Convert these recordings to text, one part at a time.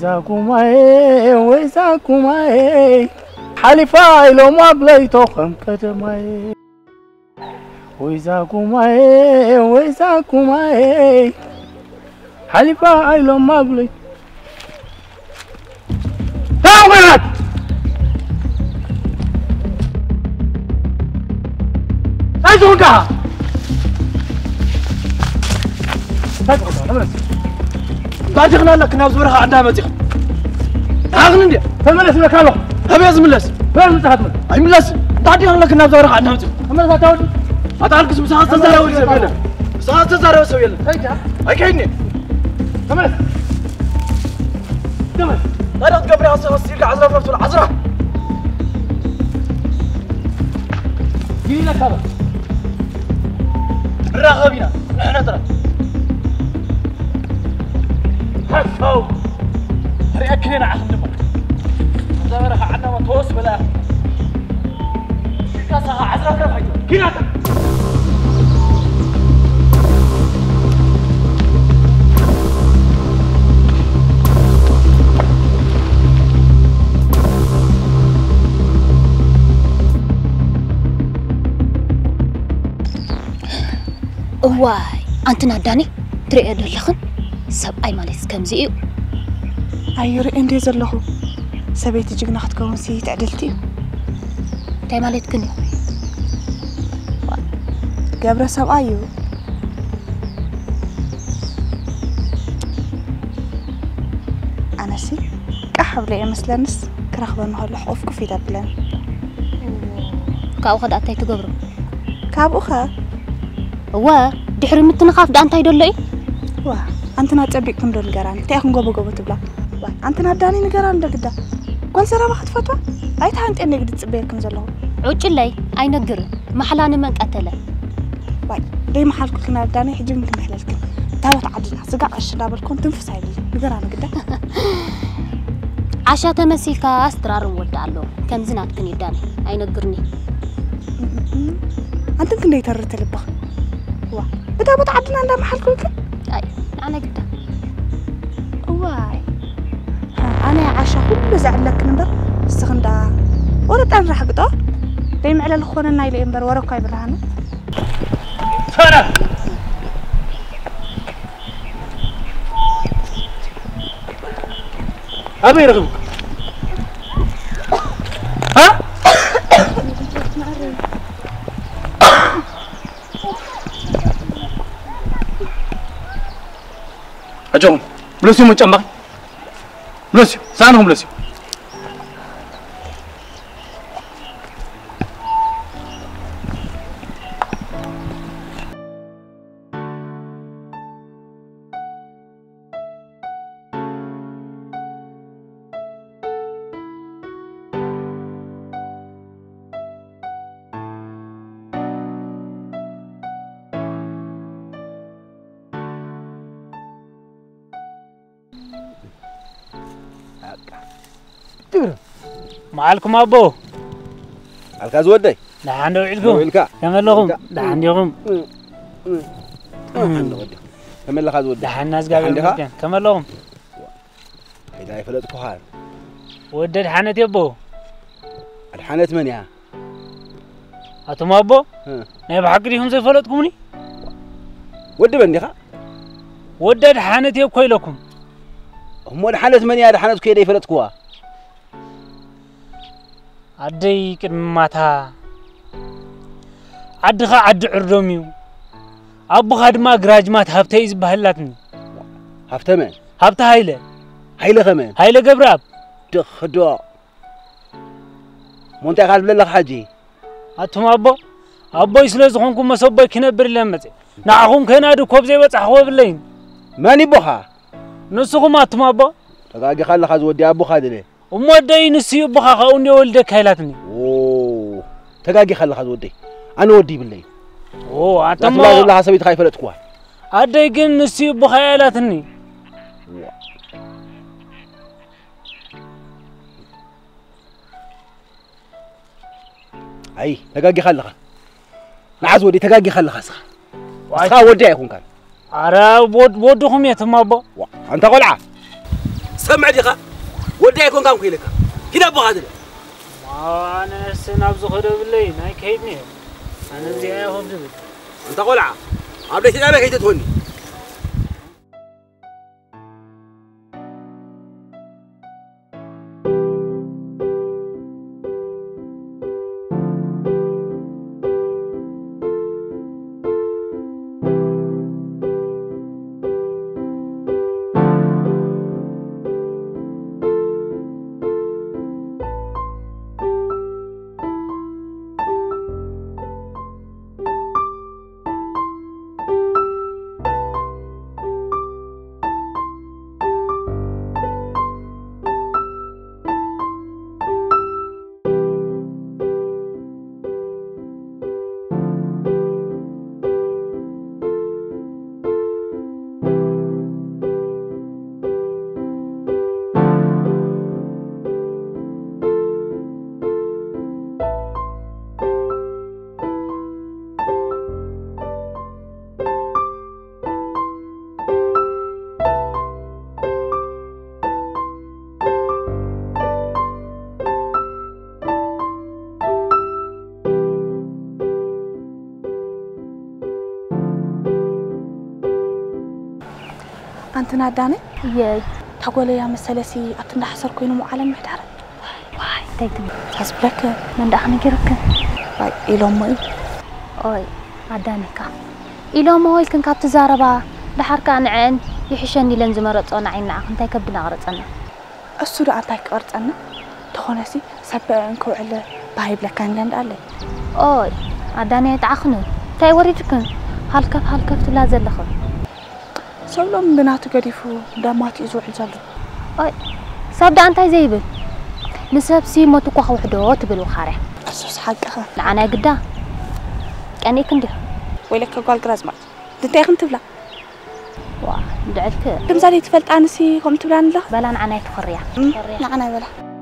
ويزاكم حلفا لو ما بليتوكم كدماي ويزاكم حلفا لو ما بليت تعالوا أيزونكا باجغنا لك نازورها عندها مزيخ هاغن ندي تملس لك الله هبي ازملس فين متحتم اي ملس تعدي لك نازورها عندها مزيخ تملس تاودي اتعركس مساحه تزارو سبيله مساحه تزارو سبيله هيدا اي كايني تملس لا تقبري اصير عزرا فرتول عزرا جينا كذا راغبينا احنا ترى هاو رياكلنا عخدمك زارها عنا ما توس بلا كاسها عزرا كرفاي كيناتا واي أنت ناداني تري أدلخن سب أي مالس كم زيو أيور إندي زلخو سبيت جينا خدكم سيت عدلتي تاي مالت كني قبل سب أيو أنا سي كحب لي مسلنس كرخبان هلا حوف كفي دبلن كأو خد أتاي تجبره كابو خا وا دحر متنخاف دا أنت يدلي وا أنت ناتبيك كم دول جران تأخذ جوبو تبلا وا أنت ناداني نجران ده كده كل سنة ما خد فتوى أي تانت إنك تتبيك كم زلهم عجلي أي نجر محلان من قتله وا ليه محل كل ناداني حجي منك محلك تاوت عدنا سجع الشباب الكون تنفس عليه نجران كده عشان تمسيك أسترار ولد علو كم زنات كني داني أي نجرني أنت كني ترت لبخ وا بتاوت عدنا عند محل كل أي أنا كده واي أنا عاشا كل زعلك نمبر استخندا ولا تعرف حق ده دايم على الأخوان النايل إمبر ورا كاي برهانه سنة أبي رغم ها أجون بلوسي مجمع بلوسي سانهم بلوسي معلكم أبو الكاز ودي دعان وعلكم كمل لهم دعان يوم كمل الكاز ودي دعان الناس قاعدين كمل لهم هيدا يفلت كحال ودي الحانة يبو الحانة من يا أتوم أبو نبي حقريهم زي فلتكمني ودي بندخا ودي الحانة يبو كويلكم هم الحانة من يا الحانة كيدا يفلت كوا عدي كرماتها عدخا عد عردوميو أبو خاد ما جراج مات هبته يزبهلاتني هبته من هبته هيله كمان هيله جبراب تخدو مونت قال بلله حاجي أتوم أبو يسلز خونكم مسبب كنبر لمزه نعهم كنادو كوبزي بتصحوا باللين ماني بوها نسخهم أتوم أبو تلاقي خال خاز ودي أبو خادله ومودي نسي بخا خاوني ولدك هيلاتني اوه تلاقي خال خاز ودي انا ودي بالليل اوه اتم والله حسبي تخايف لتكوا ادي كن نسي بخا هيلاتني اي تلاقي خال خا نعز ودي تلاقي خال خاص خا ودي يكون كان ارا بود بودهم يتمابو انت قلعه سمع ديخا ودي يكون كم كيلك كده بقادر ما أنا سنابز خده بالله ناي كيدني أنا زي هم دبل أنت قلعة عبد الشيء أنا كيد تهوني أنت ناداني؟ ياي تقول يا مسلسي أتنا حصر كينو معلم محتار واي تايتم حسبك من دخني كيرك باي إلهم ماي أوي عدانك إلهم ماي كن كاب تزاربا لحركة نعين يحشني لنز مرت أنا عين نعم تاي كبنا غرت أنا السورة أتاك أرت أنا تخونسي سبع إنكو على بايب لكان لند علي أوي عداني تعخنو تاي وريتكن هالكف تلازل لخو سولهم بناتو قديفو دامات يزوع الزلو أي سابدا أنتي زيبل نسب سي موتو كوخ وحدو تبلو خاري أسوس حقها لعنا قدا كأني كندي ويلك قال قرازمات دنتي خن تبلا واه دعتك كم زالي تفلت أنسي كم تبلان له بلان عنا تخريا نعنا بلا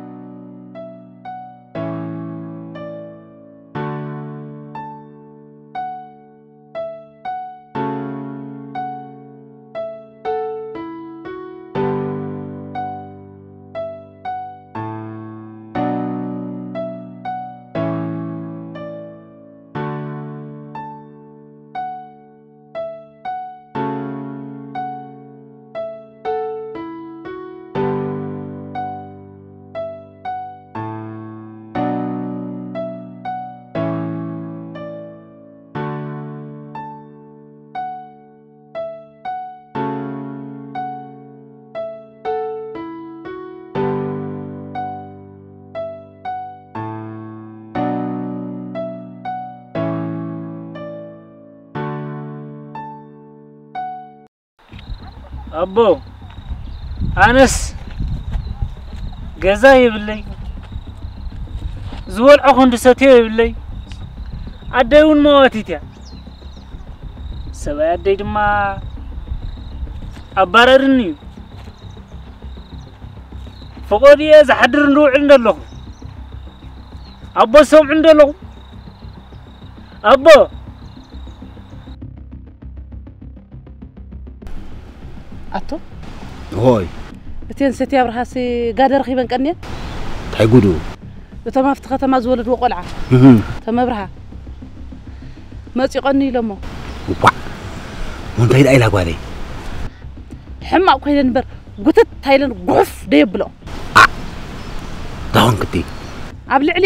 أبو أنس جزاي بالله زول عقند ستي بالله عديون مواتيتيا سبعة عديد ما أبررني فقودي إذا حدر نروح عند الله أبو سوم عند الله أبو أتو هوي بتين ستي أبرهاسي قادر خيبان كنيا تحيقودو بتما افتخت ما زولد وقلعة تما برها ما تيقني لما وبا وانت هيدا ايلا قوالي حما كويدن نبر قتت تايلن قف ديبلو دهون كتي أبلع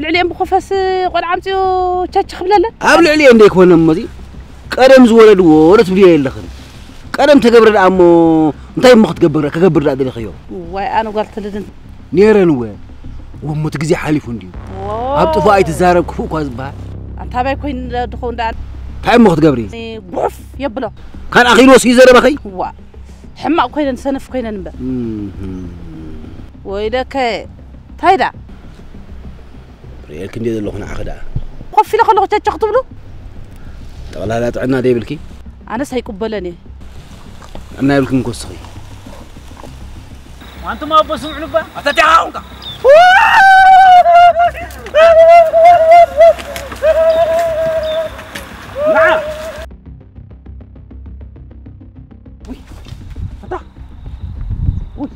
لي بخفاس قلعة متيو تشاتش خبلالة أبلع لي عندك هون مزي قدم زولد ورت بليه اللخن قدم تقبر الأمو انتي مخت كقبر لا دلي خيو واي أنا قلت لدن نيران وين ومو تجزي حالفون ديو هبط فايت الزارب كفو كواز بها أنت هاي كوين دخون دان تاي مخت قبري قف يبلو كان أخير وسي زرب أخي وا حما كوين سنف كوين نبا ويدك تايدا ريال كندي دلو هنا عقدا قف لك لو تشخطبلو والله لا تعنا دي بالكي أنا سيقبلني أنا يبلكم كوسخي وأنتم ما بسمع نبا أتتعاونك نعم وي فتح وي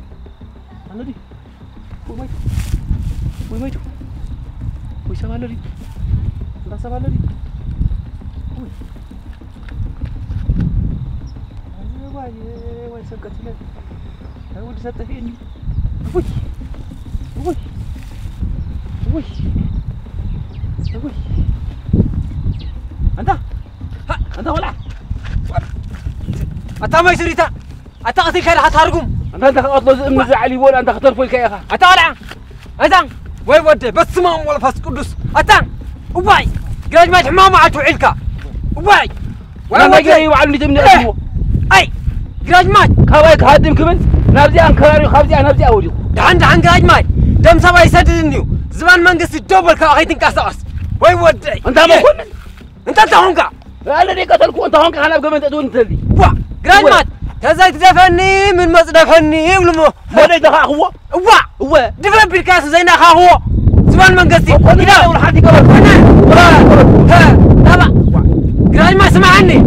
سبالة لي لا سبالة لي واي سبقت لي هاي ودي ستفيني وي وي وي وي أنت ولا أنت ما يصيريتا أنت قتل كذا هتهرجم أنت أطلع من زعلي ولا أنت خطر فوق يا أخي أنت ولا أنت وين ودي بس ما ولا فاس قدس أنت وباي جاج ما تحمام عتو علكا وباي ولا ما جاي وعلمني تمني اسمه أي جاج ما كواي خادم كمل نبزي أنكاري خابزي أنا نبزي أودي دعند عن جاج ما دم سبا يسددنيو زمان منقص الدبل كأخيتن كاساس وين ودي أنت ما كون أنت هونكا أنا ليه قتلكوا أنت هونك أنا بقى من تدون تلي وا جاج ما تزاي تدفني من مصدفني ولمو ما ده هو وا دفن بالكاس زينا هو زمان منقصي لا ولا حد يقبل ولا ها تابع جاج ما سمعني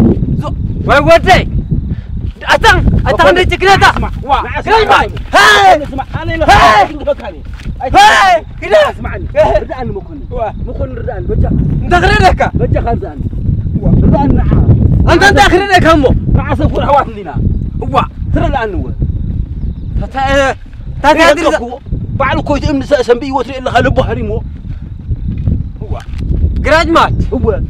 وين ودي أتان عندي تكنيتا جاج ما هاي اسمع أنا هاي كده اسمعني ردان مكون ردان بجا دغرينك بجا خزان ردان انت دغرينك همو مع سفور حوات لينا وا ترى لانه تادري بعلو كويت امن سنبي وتري الا خلبو حريمو هو جراج مات هو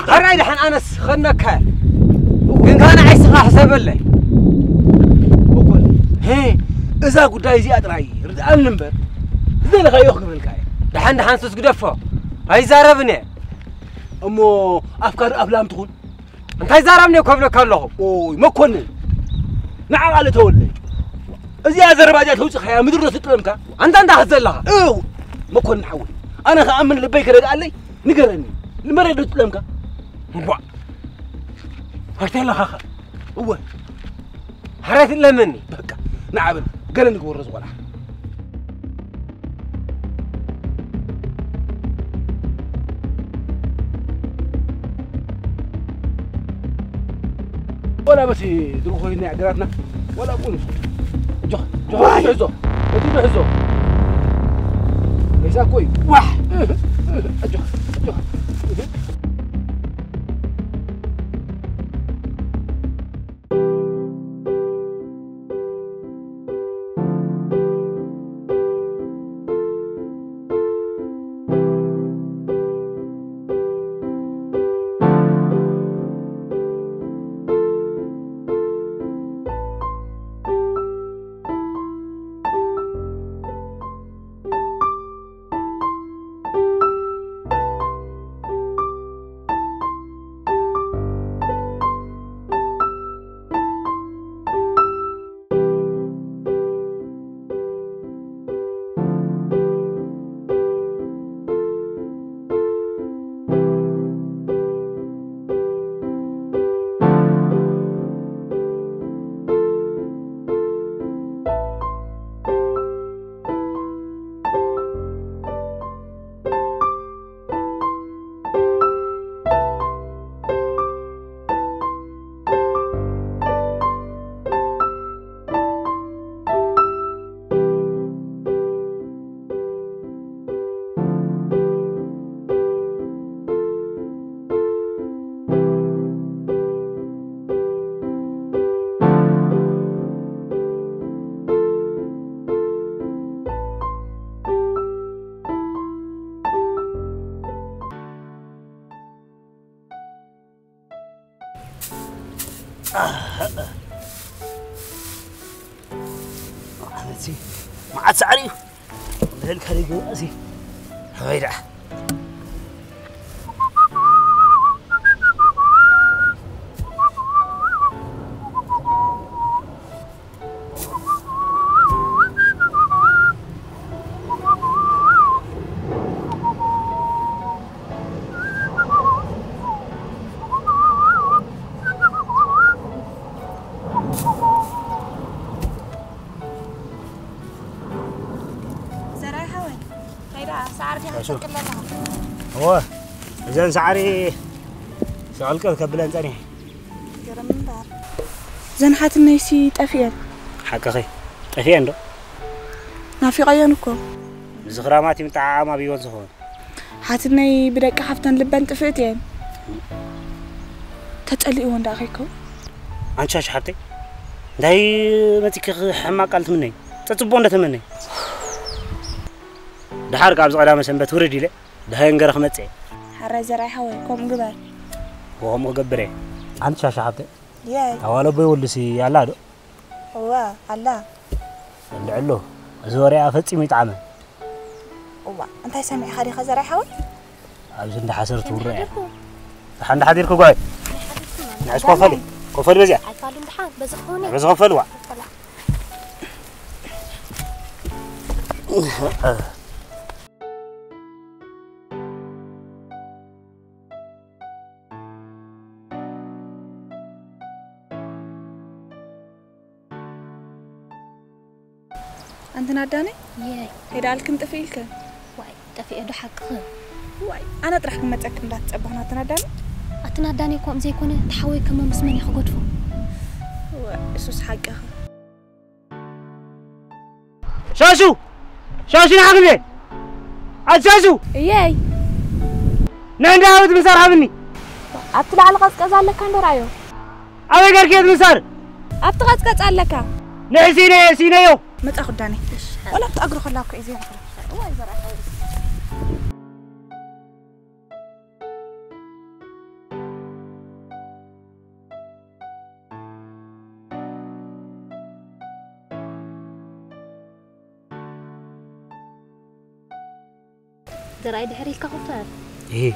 هراي دحين انس خنك إن كان عايز حسب لي هي إذا قد عايزي أدري ردان نمبر زي اللي خيوخ قبل كاي دحين سوس قدفه هاي زاربني أمو أفكار أفلام تكون أنت هاي زاربني وكبلك الله أوي ما كنا نعم على تولي إذا أزرباجات هو خيا مدرسة تتلمك أنت هزلها أو ما كنا نحول أنا خامن لبيك رد علي نقرني المرة تتلمك هو هرتي لها هو حريت إلا مني بقى نعم قال نقول رز ولا بس يدركوا هنا عقلاتنا ولا أقول جه حزو وتيجي حزو ليس كوي واحد جه عمتي ما عاد سعري ذلك هريجو أسي هيدا هو زين سعري سألك كبلان تاني جرم بار زين حات النيسي تأفيل حق أخي طفيان دو ናፊቀየንኩም ዝኽራማት ምጣዓማ ቢወን ዝኾን ሓትነይ ብደቂ ሓፍተን ልበን ጥፍእት እየን ተጸሊእዎ እንዳኺኩም አንቺ ሻሓተይ እንዳይ መቲክ ሕማቅ ቃል ትምነይ ተጽቦ እንደተመነይ دحار قابز قدام سنبت وردي له دهين غرخ مصي حره زراي حوي كوم غبر وهم غبري انت شاشحبت ياي اوالو بيولسي يالا دو هو الله ندعلو زوريا فصيم يطعم هو انت سامع خدي خزراي حوي ابز انت حسرت ورع حند حديركو غاي نعس كفلي كفل بزيا عفالو امتحان بزخوني بزغفلوا أنت ناداني؟ ياي هيدا لكن تفيلك واي تفي ادو حق واي أنا طرح كم متأكد لا تصبحنا تناداني؟ أتناداني كوم زي كونه تحوي كم مسمني خقدفو إسوس حقها شاشو نعقبي شاشو ياي نعندها مسار حبني أطلع على قصقص على كان رايو أبي قركيت مسار أتقصقص على كا نسينا يو ما تاخذ داني ولا تأجر خلاك إزاي واي زرع زراي دحري كخفر إيه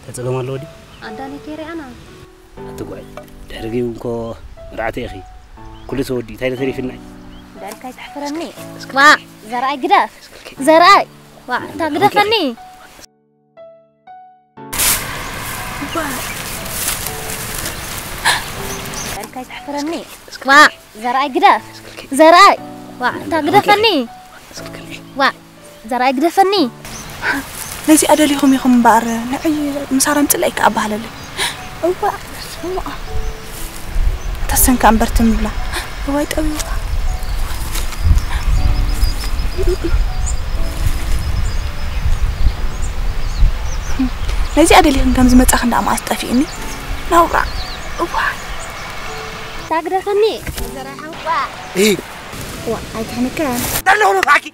تتصلم الله ودي عنداني كيري أنا أتقول دحري يومكو رعتي أخي كل سودي تايل تري في الناي دارك هاي تحفرني وا زراي قداف زراي وا انت قدفني دارك هاي تحفرني وا زراي قداف زراي وا انت قدفني وا زراي قدفني نزي أدليهم يخم بار نعي مسارن تلاقيك أبهلل هو تسن كان برتم بلا هو يتقوي نزي أدليهم كم زمت أخنا ما أستفيني نورا تقدفني زراي حوا إيه وا هاي كان كان دلو نفعكي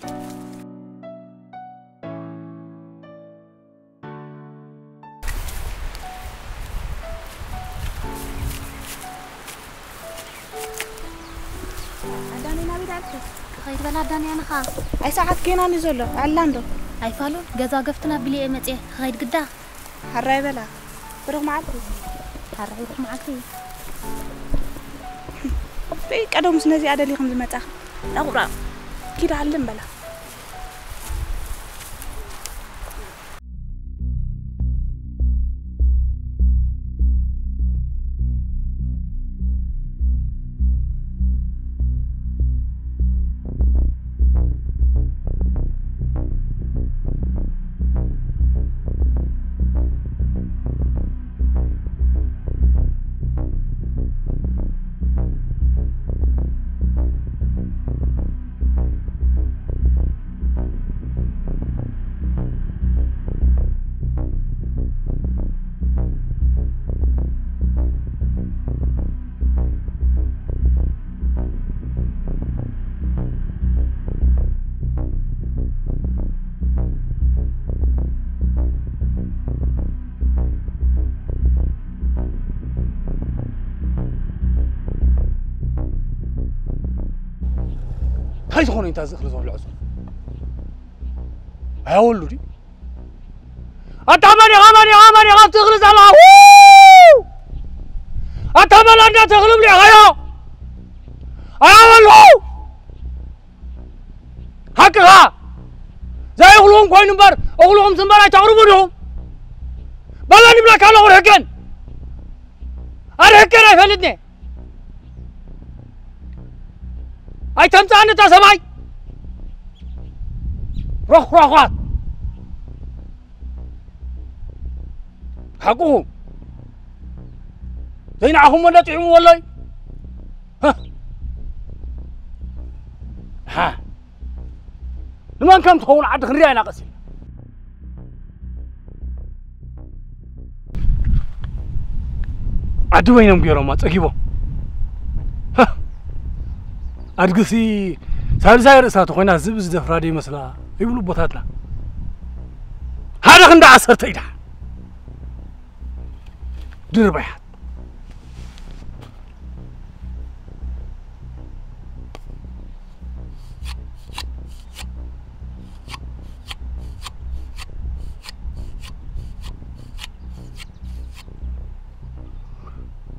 خير بلا داني أنا خا أي ساعات كينا نزوله علاندو أي فالو جزا قفتنا بلي متى خير قدا حراي بلا بروح معك هروح معك في قدوم نزي أدليهم زمت أخ نورا كده علم بلا هاي تخون انت زخر زول العزم هاولو دي اتمني غام تغلز على اتمنى ان تغلب لي غيا هاولو هكذا زي يغلون كوين نمبر اغلوهم سنبر تعرفونهم بلا نبلا كانوا ورهكن ارهكن يفلدني أي تمت أنا تسمعي روح حقهم زينعهم ولا طعموا والله ها لمن كم تكون عاد خريا ناقص عاد وينهم غيرهم ما تجيبهم أدقسي سالساي رأسات خوينا زبز دفرادي مثلا يقولوا بوتاتنا هذا خند عصر تيدا دير بيحت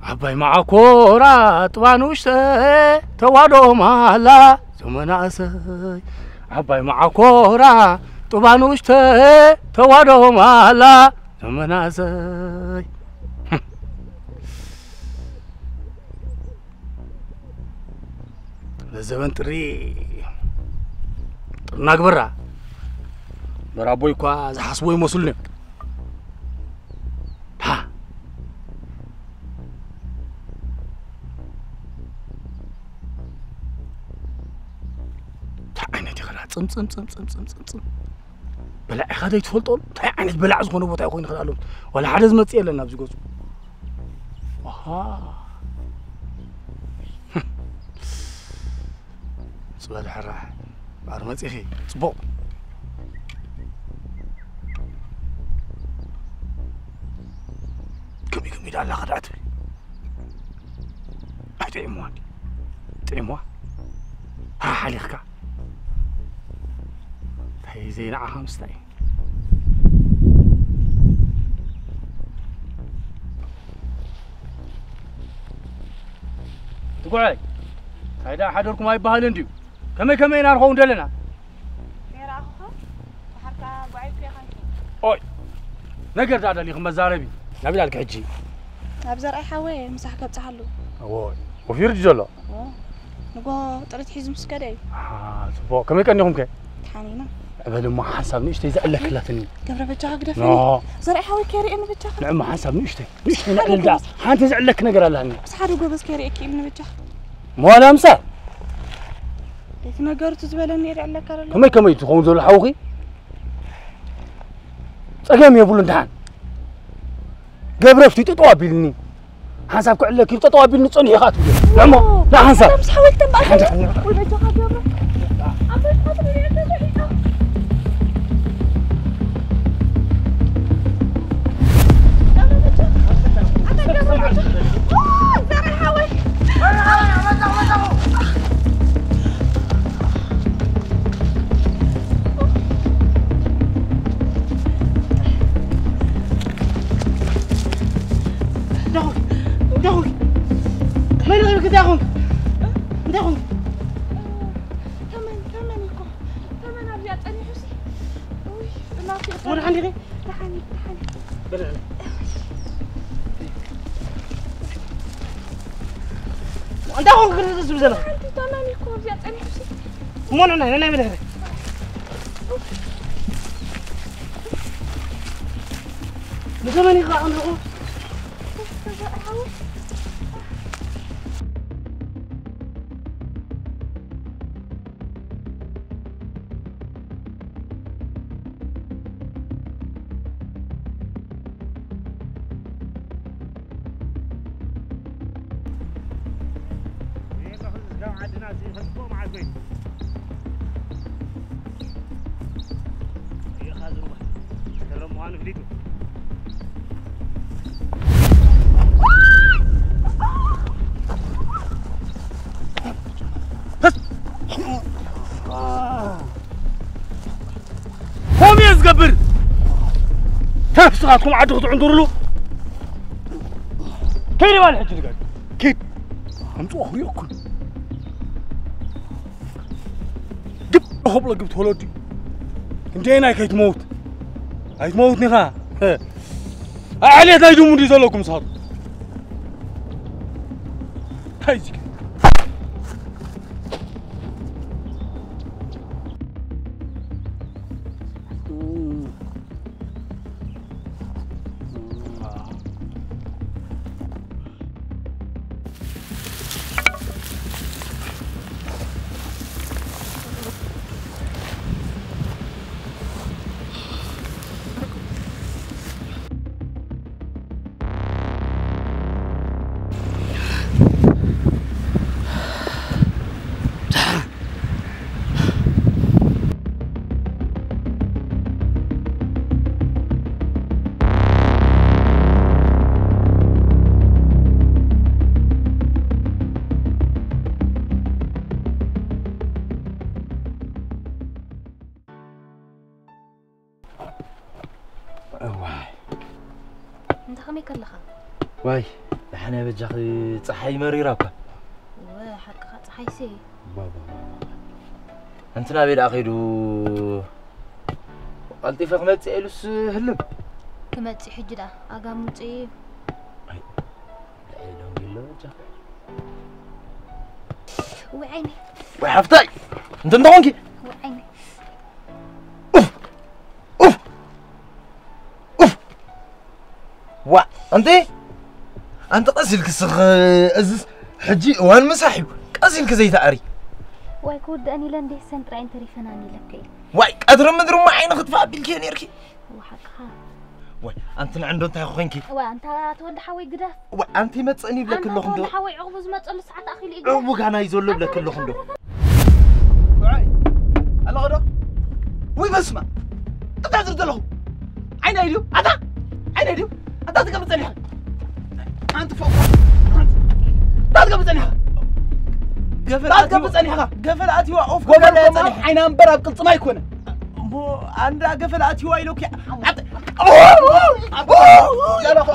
عباي مع كورات وانوشتي توادو مالا زمناسي عباي مع كورات وانوشتي توادو مالا زمناسي لزمن تري طرناك برا برابوي كوا زحسبوي مسلني صم بلع هذا يتفلطون تاع عينت بلع زخونه بوتا يكون خلالهم ولا حدز مصي لنا بزغص اها سؤال حراح بار مصيخي صبو كمي دالا خدعت احتيموا تعموا ها حاليخك هي زين عام ستاي تقول هيدا حدركم هاي بهال انديو كمي نارخو ندلنا كيراخو حركه بعيد في خانتي اوي نقر دادا لي مزاربي نبي لك حجي ابزر اي حوي مسح كبصحلو اوي وفي رجاله نقول طريت حيز مسكدي صبو كمي كنيهم كي حنينه قبل ما حسب نشتي زعلك لاتني قبل بجاك دفني زرع حاوي كيري انه بجاك نعم حسب نشتي نعلم دا حانت زعلك نقر لهني بس حد قبس كيري اكي انه بجاك مو لامسه ليك نقرت زبلني يرعلك الله كمي تخون ذو الحوخي صقام يبول امتحان قبرفتي تطوابيلني حسب كعلك تطوابيلني صني خات نعم لا حسب انا مش حاولت تبقى وبجاك قبل عندهم كذا زبزنا. تمام يكون زيادة أنا حسي. مو أنا بدها. نزمني خا أمره. هم يزقبر تفسخكم عدو تعندور له كيري مال حجي قال كيد امطو اخري اكل دب هبله جبت ولدي انتينا كي تموت هاي تموتني خا عليه تايدو مندي زلكم صار هاي زي واي انت خمي كلخا واي احنا بجاخ صحي مريراك واه حق صحي سي بابا انت نابي اخيدو قلتي فخمت سئلوس هلم كمتي حجدا اقامتي اي لا بالله جا وعيني وحفتاي انت ندونكي وعيني وا انت قسلك السخ ازز حجي وان مساحب قسلك زي تاري واي كود اني لندي سنتر انتري فناني لك واي قدر مدر ما عين خطفا بالكين يركي وحقها واي انت عندو انت خوينكي وانت تود حوي قداف وانت ما تصني بلا كله خندو انت حوي عقبز ما تصل ساعات اخي لي وغانا يزولو بلا كله خندو واي الله غدا وي بسمع تتعذر دلو عين ايدو اتا عين ايدو اتا تقبل تصليها انت فوق تقبل تصليها قفل اتي وقف قفل عين انبر قلت ما يكون مو عند قفل اتي وايلوك يا لا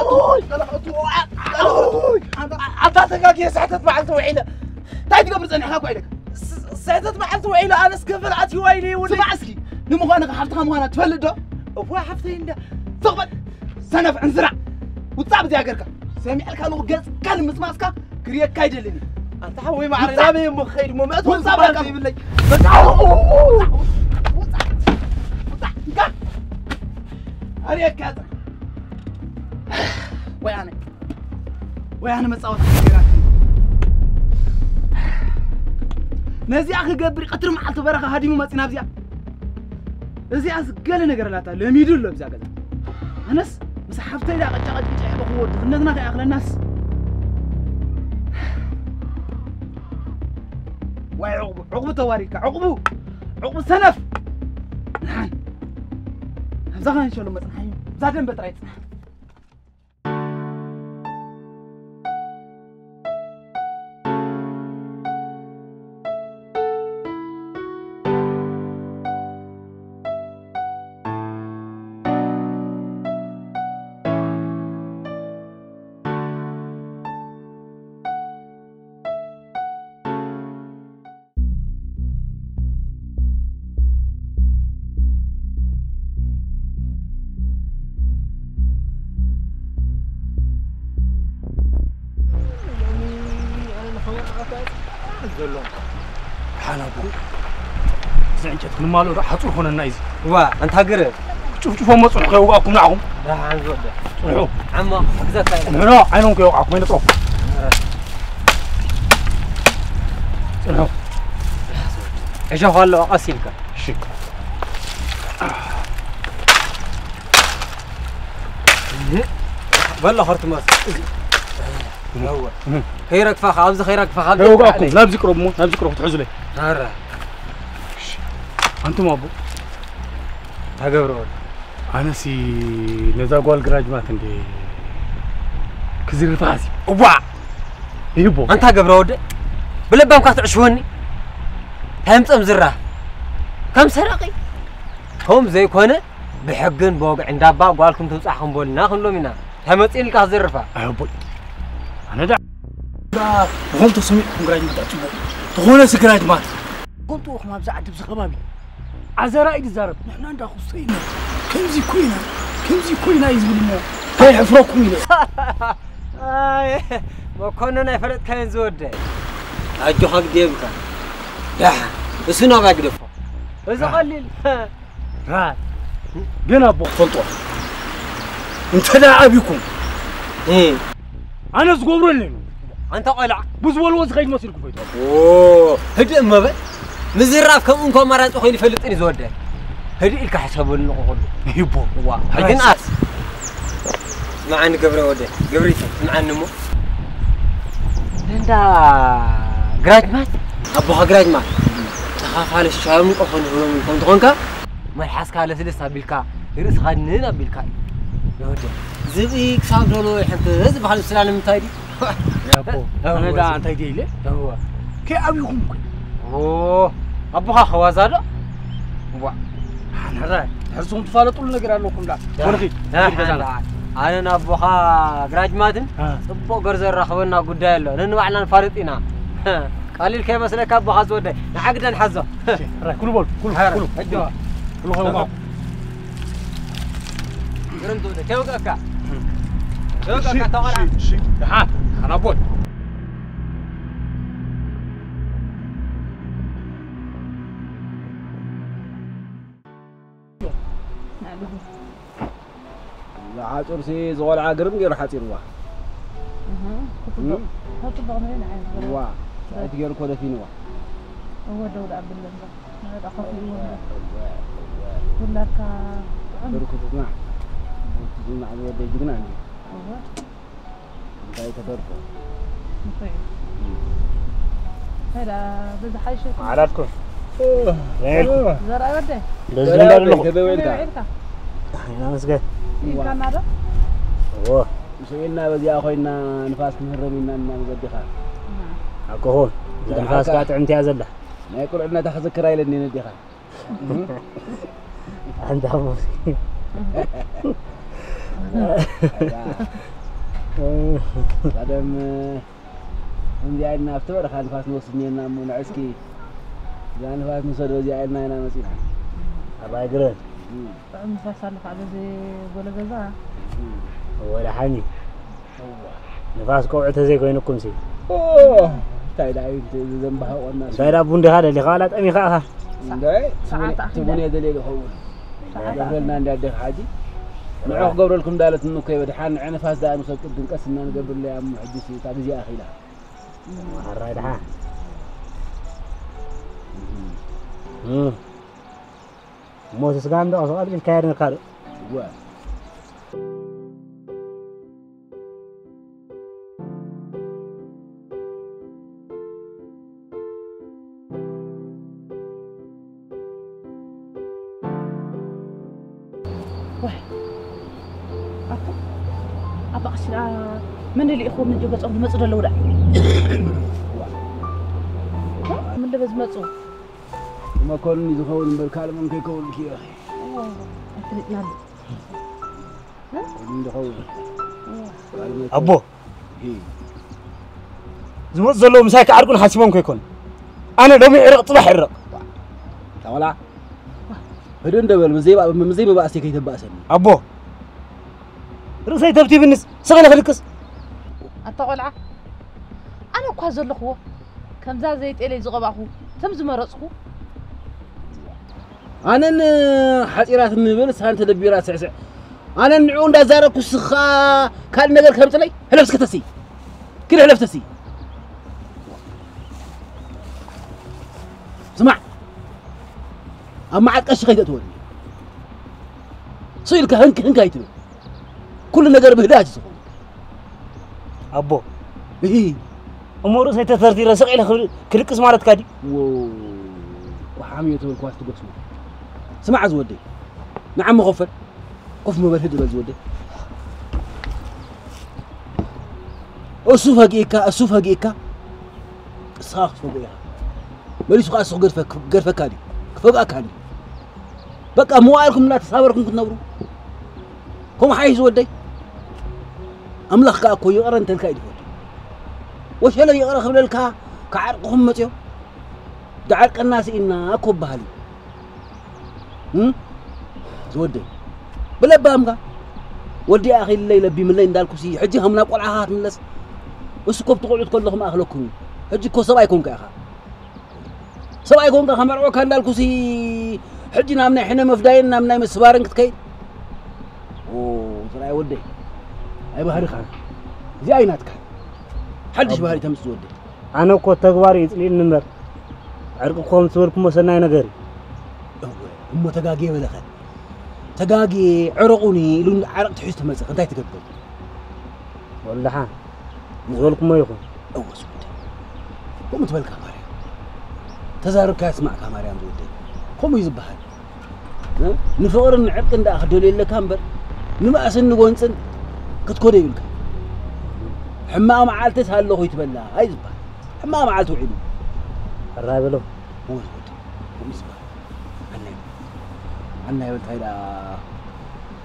عطاتك ساعتت معلت وعيله تعال قبل صني حاكو عيلك ساعتت معلت وعيله انا قفل اتي وايلي ولا اسكي نمغانك حفتها مغانا تفلدو ابو حفتي انت تقبل سنف انزرع وتصعب زي اجرك سامع لك انا قص كان مسماسكا كريك كايدلني انت حوي مع رنامي مخير ممات وصابك بالله هريك كذا ويانا مصاوت خيرات نزي اخي قبري قطر معلت برخه هاديمو مصينا بزيا ازي اسقل ነገር ላታ ለሚዱሎ بزا قال انس مسحفتي لا قطقط يحبخ ود فنتنا يا اخي الناس واي عقبو تواريك عقبو سنف نحن زغن ان شاء الله مصنحي زادن بطريت حالابو زعنجت كل مالو راح حصور هنا النايز وا انت هاجر شوفوا مصلح يوقعكم معهم لا عنزود صلحوا عمو حكزك هنا عينهم يوقعكم وين تروح صلحوا اجا والله قاسيلك شك والله خرط ماس هو خيرك فخ عاوز خيرك فخ يوقعكم لا بذكروا مو لا بذكروا تحزوا لي هرا انتم ابو هاجبروا انا سي نزا قال جراج مات عندي كزير فاسي وا يبو انت هاجبروا ود بلبام كاتعشوني همصم زرا كم سرقي هم زي كونه بحقن بوق عند ابا قالكم توصحكم بولنا كلهم هنا همصيل كازرفا ابو انا دا هم تسمي جراج مات تخونه سكراج مات قلت اخ ما بزعد بزخبابي عزرائي زارب نحن عند خصينا كمزي كوينا يزبلنا كاي حفروكم يله اي ما كنا نفرت كان زود اجو حق ديبك لا اسنا باقدف اذا قليل راد جنا ابو فلطو انت لا ابيكم ايه انا زغبرني انت قلع بزول وز خيج مسيركم فيتو اوه هدي امبا مزراف كم انكم مرات خوين يفلطني زود هدي لك حسبوا لنا كله يبو وا حجن اس معن قبره وده قبريته معن مو اندا جراج مات ابوها جراج مات تخاف على الشاي مقفن هلوم كم تخونك ما حاسك على ثلث ابيلكا يرس خدننا ابيلكا يوده زبيك صاب دولو يحنت هز بحال السلام متايدي يا ابو انا دا انت يدي لي هو كي ابيكم اوه ابوها خوازادو وا حراي حرصهم تفالطوا لنا قرا لكم لا ونخي أنا نبوخا جراج ماتن صبوا جرز الرخونا قدام له لأنه إحنا نفارطينا قليل كيف مسلك أبو حزود ده نعقد نحزه كل بول كل اجوا كل خلاص قرنتو ده توقعك توقعك تقرأ شي ها أنا بول لا عاطر سي زوال عاقرم غير حاطير وا هتبقى منين عايز وا تغير كودا فينوا هو دور عبد الله ما هذا خفي ولا لك بركو تسمع تسمع على ودي جنا عندي ايوه جاي تدركو طيب هذا بده حي شيء عرفتكم زرع ودي لازم نروح وينك انا مسكت كان هذا اوه سوينا بزي اخوينا نفاس مهرمينا لنا مقدخا الكحول نفاس كات انت يا زله ما يقول عندنا تخذكر ايلني نديخا انت ابو قدم عندي عندنا افتور خان نفاس نوصنينا من عسكي زان نفاس نصدو زي عندنا هنا مسينا ابا يقرن نفاس صالح على زي ولا جزاء ولا حني نفاس قوعته زي كوينكم سي اوه تايدا ذنبها والناس تايدا بوند هذا اللي قالت امي خاها نداي تبوني دليل هو قبلنا ندير حاجي نعوق قبل لكم دالت انه كيف دحان عنا فاس دا نسق دنقسنا نقبل لي ام حديثي تاع زي اخي لا الرايد ها موت سقام ده اصلا الكاير نقال وا أبا أشرا من اللي إخوة من جوجات أم مصر الأولى من اللي بزمتوا ما كوني زخون بالكلام ممكن يكون كي يا أخي أكيد يعني من زخون أبو زمت زلوا مساك عرقون حاسبهم كيكون أنا دومي عرق طلع حرق تمام هدون دبل مزيبا بأسي كي تبأسني أبو رأسي تبتي بالنس سغنا خليكس أتقولع أنا كوازل أخوه كم زيت إلي زغباخو تم زمرسخو أنا حسيرات النبل سان تدبيرات سعسع أنا نعون دا زارك وسخا كان نقل كم تلي هلفس كتسي كل هلف تسي سمع أما عاد أشي خيطة تولي صيلك هنك هيتلو كل نقر بهداج سخون أبو إيه أمور سيتثرتي رسق إلى كلكس مالت كادي وحاميته الكواس تقسمه سمع زودي نعم غفر قف مبرهد بالزودي أسوف هجيكا صاخ فوقيها ماليش قاس قرفة كادي فوق أكاني بقى موالكم لا تصابركم كنورو هم حي زودي أملاخ كأكو يقرن تلكايد وش هلا يقرأ قبل الكا كعرقهم متيو دعك الناس إننا أكو بهالي زودي بلا بامك ودي أخي الليلة بملين دالكوسي حجي هم نقول عهات من لس وسكوب تقول تقول لهم أخلكم حجي كو سبا يكون كأخا سبا يكون كأخا مرعو كان دالكوسي حجي نامنا إحنا مفداين نامنا مسبارن كتكين ترى ودي أي بهاري خان زي أي ناتك حدش بهاري تمس ودي أنا كنت تجواري تلين نمر عرقكم صوركم مسناي نجاري هم تجاجي ولا خد تجاجي عرقوني لون عرق تحس تمسك أنت تقبل ولا حان زولكم ما يخون أول سودي هم تبل كاماري تزارك اسمع كاماري عم زودي هم يزبهن نفور العرق عند أخذ دولي اللي كامبر نما أسن نقونسن كتكوري بالك حما معالتس هالله يتبلى هاي زبهن حما معالت وعيدو الرايبلو هو زودي هم يزبهن عنا يا هيدا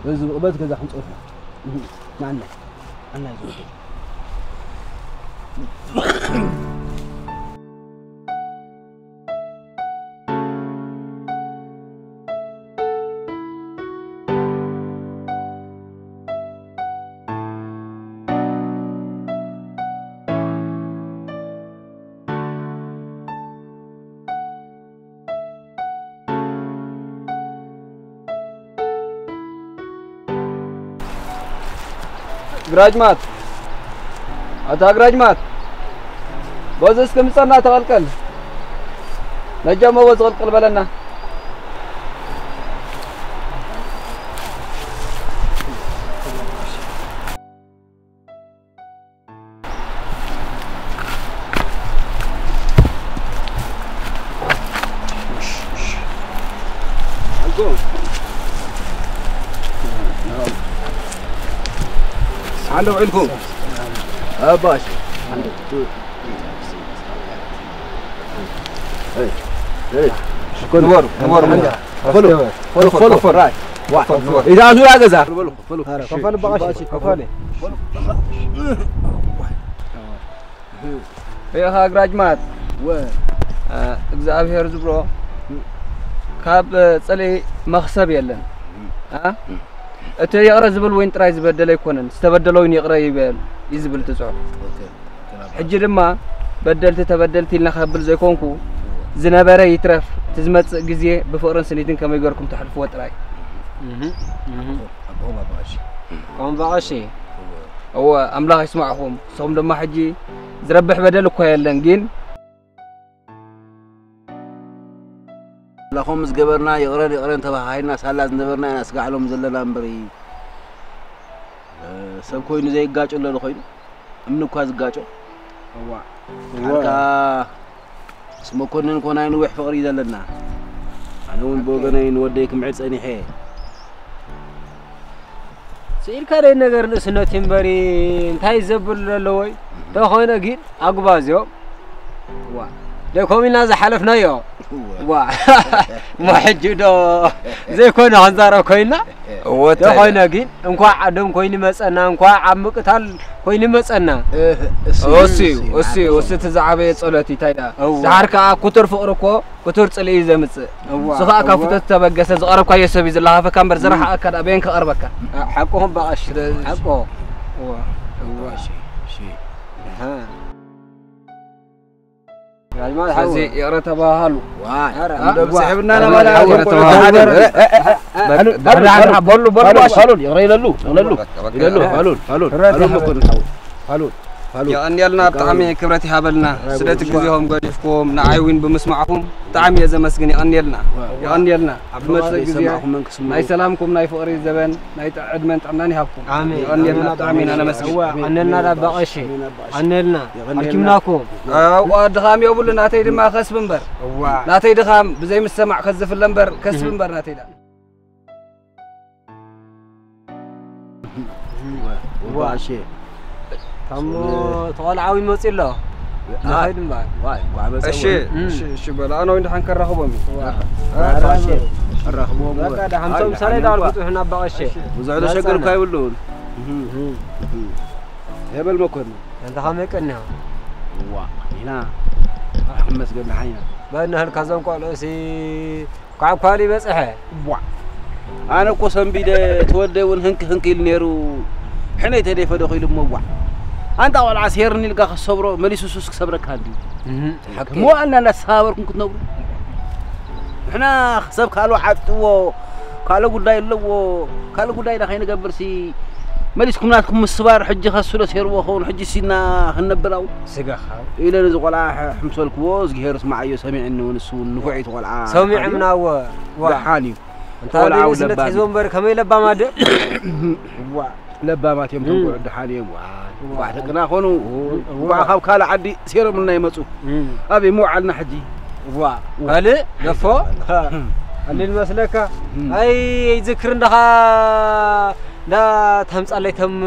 بس قبلت كذا خمس أوفر معنا عنا يزود جراجمات أتا جراجمات بوزس كم صرنا تغلقل نجا ما وز غلقل بلنا عنده عيلكم باش عنده نور فلو راي إذا أزور أجازة فلو بقاشي كفالي يا ها جراجمات እግዚአብሔር ዝብሮ ካብ ጸለይ መኽሰብ የለን أنت يقرأ زبل وين ترى يزبدل يكونن استبدلوا يقرأ يبال يزبل تسعة حجر ما بدلت تبدلت لنا خبل زي كونكو زنبرة يترف تزمت جزية بفقرن سنتين كم يجركم تحلفوا تراي قام بعشي هو أملاك يسمعهم صوم لما حجي زربح بدل كويلن جين لا خمس جبرنا يقرأ تبع هاي الناس هلا زنبرنا ناس قاعلهم زلنا أمبري سبكوين زي الجاج ولا لخين أمنو كاز الجاجو هو اسمه كونن كونين وح فقري زلنا أنا وين بوجنين وديك معز أني حي سير كاره نجار نسنا تيمبري انتهي زبل لوي تخوينا جين أقبازيو لكم الناس حلفنا يو ما حجدو زي كنا هنزارو كوينا تخوينا جين انكوا عدم كويني مسأنا انكوا عمك تال كويني مسأنا أسي تزعبي صلاتي تايدا زعركا كتر فقركو كتر صلي زمص سخا كفتت تبغس زقربكا يسبي زلها فكان برزرح اكد ابين كقربك حقهم بقاش حقو شي ها جماعة هذه يقرأ تباهلو صاحبنا أنا ما له بالون يقرأ يللو يعني يلنا طعمي كبرتي هبلنا سدت جزيهم قديفكم نعاين بمسمعكم طعمي يا زمسكني يعني يلنا بمسك جزيهم ناي سلامكم ناي فقري زبن ناي عدمن طعناني هبكم يعني يلنا طعمي أنا مسك عنلنا لا بقشي عنلنا حكمناكم ودخام يقول لنا تيد ما خس بنبر لا تيد خام بزي مسمع خزف اللمبر كسب بنبر لا تيد واشي تمو تقول عاوي موصي له هاي دمبا ايش بلا انا وين حنكر رخبهم الرخبهم هذا همسوم سنه داركو هنا بقشي وزعلوا شقر كايولون هبل مكن انت خمكنا هنا حمس قبل حينا بان هل كازم قالو سي قاقالي بصحه انا قسم بيد تودون هنك يلنيرو حنيت هدي فدخ يلم موع أنت أول عسيرني لقى خصبره مليسوس صبرك هادي مو أنا نسافر كنت نقول إحنا خصب قالوا حتى قالوا قداي لو قالوا قداي دخينا قبل سي مليسكم ناتكم الصبار حج خسولة سيروا خون حج سينا هنبراو سجاخ إلى نزق ولا حمسول كوز جهر اسمع أيو سمع إنه نسون نفعت ولا سمع منا وحالي أنت هذا سنة حزون بر كم يلبى ما ده لبا ما تيم تقول عند حاليا واحد كنا خونو وخاف كلا عدي سير منا يمصو ابي مو علنا حجي قال دفو قال المسلك اي ذكر عندها لا تمص علي تم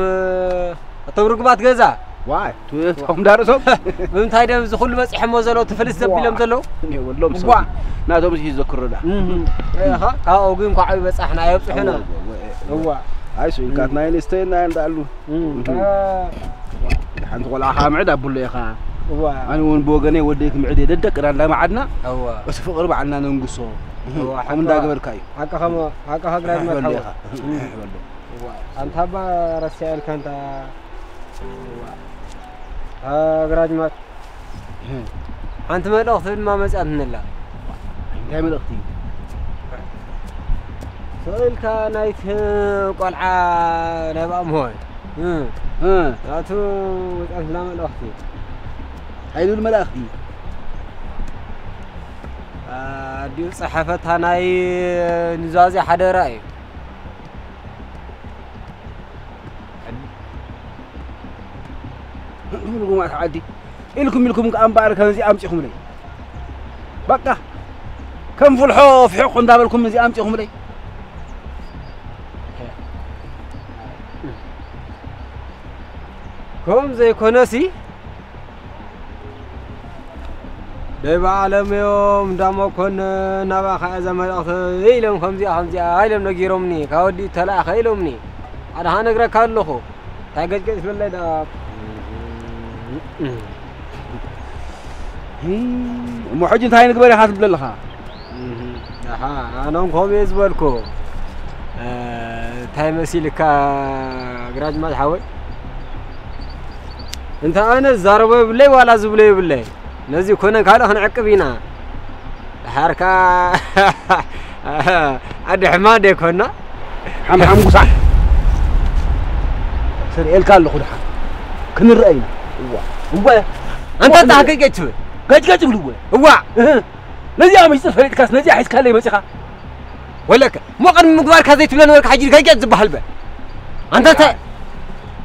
تورقبات غزا واي توم دارسهم بمنتاي دم زخل بصحمو زلو تفلس زبيلم زلو ني والله سو ناتهم يذكروا ده اها كاو غيم كعبي بصحنا يبصحنا هو هاي سو كات ناين ستين اندالو حنت ولا خامعد ابو لي خا انا وين بوغني وديك معدي ددق لا معدنا هو بس فقر بعنا ننقصو هو حمد غبركاي حق خما حق هجرات ما تحول انت با رسائل كانت هجرات ما انت ما لو ما مسألة لا انت ما اختي سؤال كان نايت قلعه نبا مهون ذاتو مسألة ما اختي هيدول الملاخي ديو صحفتها ناي نزازي حدا رأي نقولوا ما تعدي إلكم أنبار كم زي أمشيهم لي بقى كم فلحوا في حق دابلكم زي أمشيهم لي كم زي كونسي دابا عالم يوم دامو كون نبا خازم يلم خمزي عالم نغيرومني كاودي تلا خيلومني انا هنغرا كاللخو تاغجج بالله دا مو حج انت هاي نقبل حاسب للخا اها انا كوم يزبلكو تاي مسيلكا غراج ما تحاول انت انا زاربه بالله ولا زبله بالله نزي كنا كاله هنعقبينا حركه ادي حماده كنا حم قصع سريل قال له خد حق كن راينا هو انت تحققت قج بلو هو نزي عم يصفر كاس نزي حيس كان لي مسخه ولك مو قد مقدار كزيت بلن ولك حجي قج زبحل به انت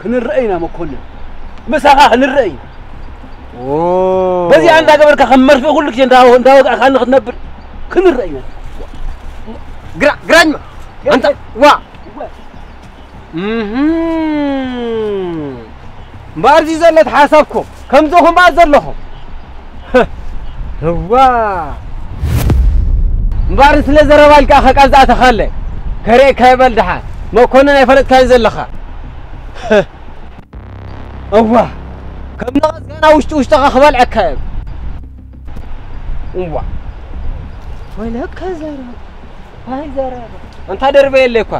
كن راينا ما كنا مسخه نراينا اوه بزي عندها قبل كخمر في كل شيء انت خلينا نخنبر كن الرأي جراج انت وا بارزي زلت حسابكم كم زوهم بازلهم وا مبارز لزربالك اخ قزا تخلي كري كايبل دحا ما كنا يفلت كاي زلخه اوه كم نغز انا وشت خبال عكايب اوه ويلك كزرا هاي زرا انت دربي الليكوا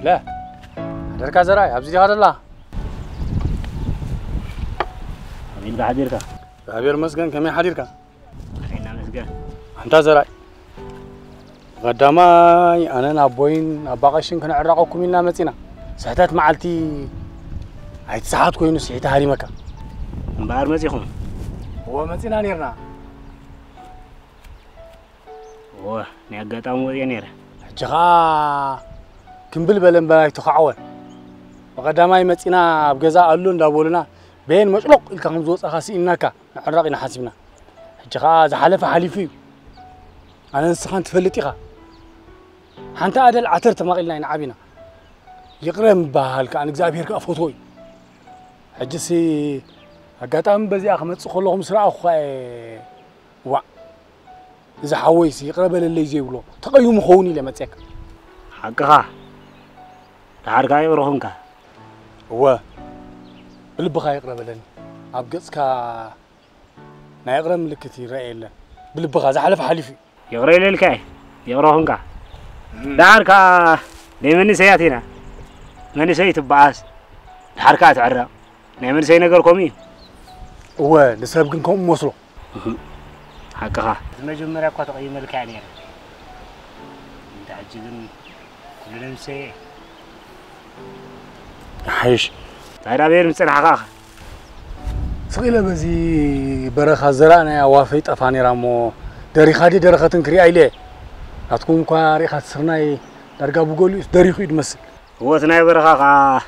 لا دركا زراي ابزي هذا الله مين قاعديركا بابير مسكن كمي حديركا اينا مسكن انت زراي قداماي انا نابوين اباقشن كنعرقكم لنا مصينا ساعات معلتي عيت ساعات كوينو سيتا هاريمكا مبار مصيخم هو مصينا نيرنا هو نيغطام ودي نير جغا كمبل بلن باي تخعون وقداماي مصينا بغزا الله እንዳቦልና بين مشلق الكم زوص خاسيناكا نعرقنا حاسبنا جغا زحلف حليفي انا نسخان تفلطيخا حنت ادل عتر تماقلنا نعبينا يقرم بحال كان እግዚአብሔር كأفوتوي حجسي أقطعم بزي أخمد خلهم سرعة خاي وا إذا حويس يقرب اللي يجيبله تقيم خوني لما تسك حقها تعرف يروحون كا هو بالبخا يقرب لنا أبقص كا نايقرم لك كثير رأيله بالبخا زحلف حلفي يقرأ لي الكاي يروحون كا تعرف كا لمن سياتينا من سيت بعاس الحركات عرّا نعمل سي نجار كومي هو لسبب كنكم موصلوا حقها المجمرة قط قيمة الكعنية انت عجبن كلنا نسي حيش تعال بير مثل حقاق سقيلة بزي برخة زرعنا يا وافي طفاني رامو دريخة درخة تنكري عيلة هتكون كوا ريخة سرناي درجة بقولي دريخ يدمسك هو ثناي برخة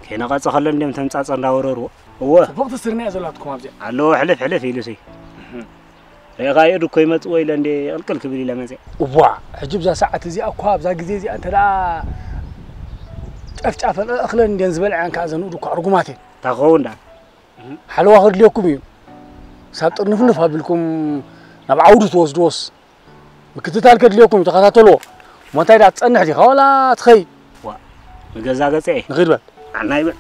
كنا قد خلنا لهم تمتص داورو هو فوق السرناء زلاتكم أبزي علو حلف يلوسي ريخة يدو كيمت ويلا ندي الكل كبير لما زي وبوا حجب ذا ساعة زي أكواب ذا جزء زي أنت لا تعرف أخلنا ندي نزبل عن كذا نودو كأرجوماتي تاخون ده حلو أخذ ليكم يوم سبت نفنف هابلكم نبعود توس مكتتال كده ليكم تخاطلوا ما تيجي تسألني حدي خلا تخي وا مجازا قصي غير بقى أنا يبقى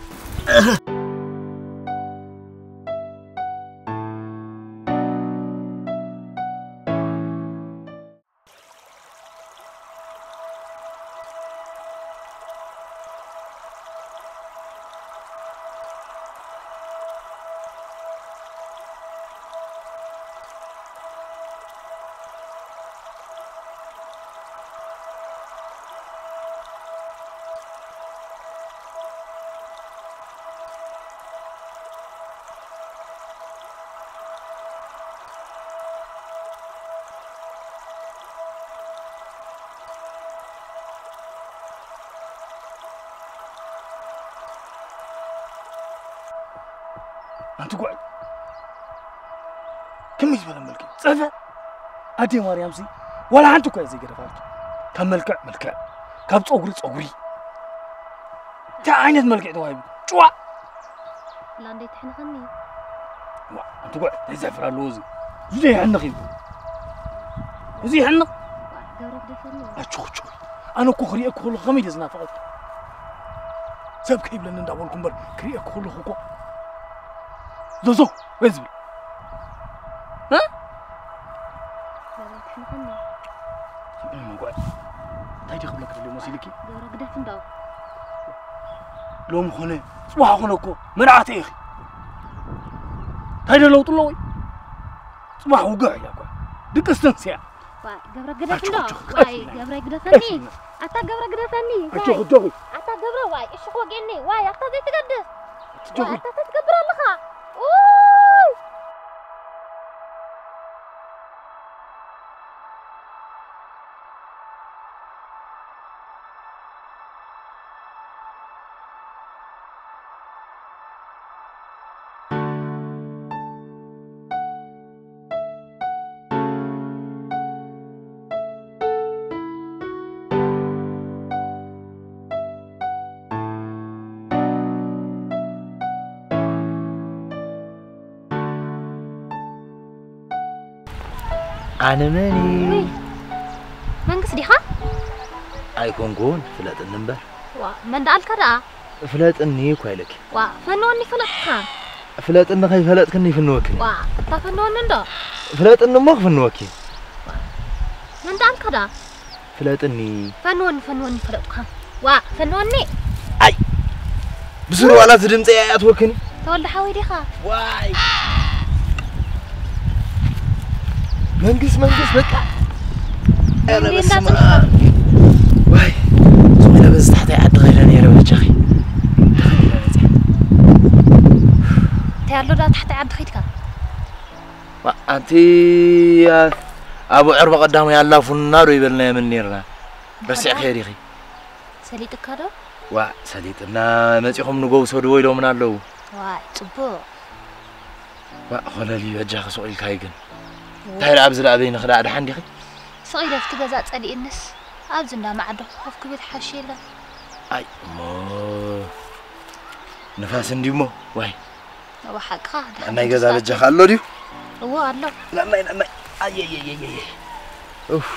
أنت قاعد كم يجبل الملك صفة أدي مريم سي ولا أنت كويس كده فارت كم ملكة كم صغري تعينت ملكة دوايب شو لا ندي تحنا خني أنت قاعد تزعفر اللوزي زي حنقي وزي حنق جورك دفني أشوف أنا كخري أكل غميد زنا فقط سب كيب لنا ندور كمبر كري أكل خوكو زوزو وزبل ها؟ لا تحنا خني ما قاعد تايدي قبلك اليوم مسيلكي جورك دفن داو لوم خونه صباح خونكو مرعتي أخي تايدي لو طلعوي صباح وقع يا قاعد دكستنسيا واي جبرك دفن داو واي جبرك دفني أتا جبرك دفني أشوف أتا جبر واي إيش هو جني واي أتا زي تقدس جوي أتا تجبر الله أوه أنا ماني من قصدي ها؟ أيكون كون فلات النمبر من دال كذا فلات إني كويلك فنوني فلتها فلات إن خايف فلات كني في النوكي تفنون عنده فلات إنه ما في النوكي من دال كذا فلات إني فنوني فلتها فنوني أي بسرعة على زدمت يا أتوكني تولد حويدي خا واي منقص بك أنا بس ما واي سمعنا بس تحت عد غيرني يا رب أخي تعالوا ده تحت عد خيتك أنتي أبو عرب قدامه يلا فنار ويبلنا من نيرنا بس يا خير أخي سليتك كده وا سليتنا نتيهم نجو سودو يلو من الله وا تبو وا خلالي وجه سؤال كايجن تاير أبزل أبين خدع ده عندي خي صغيرة تجازات أدي الناس أبزلنا مع ده خوف كبير حشيلة أي مو نفاس نديمو واي وحقها أنا يجازى بجح الله ديو هو الله لا ما أي أي أي أي أوف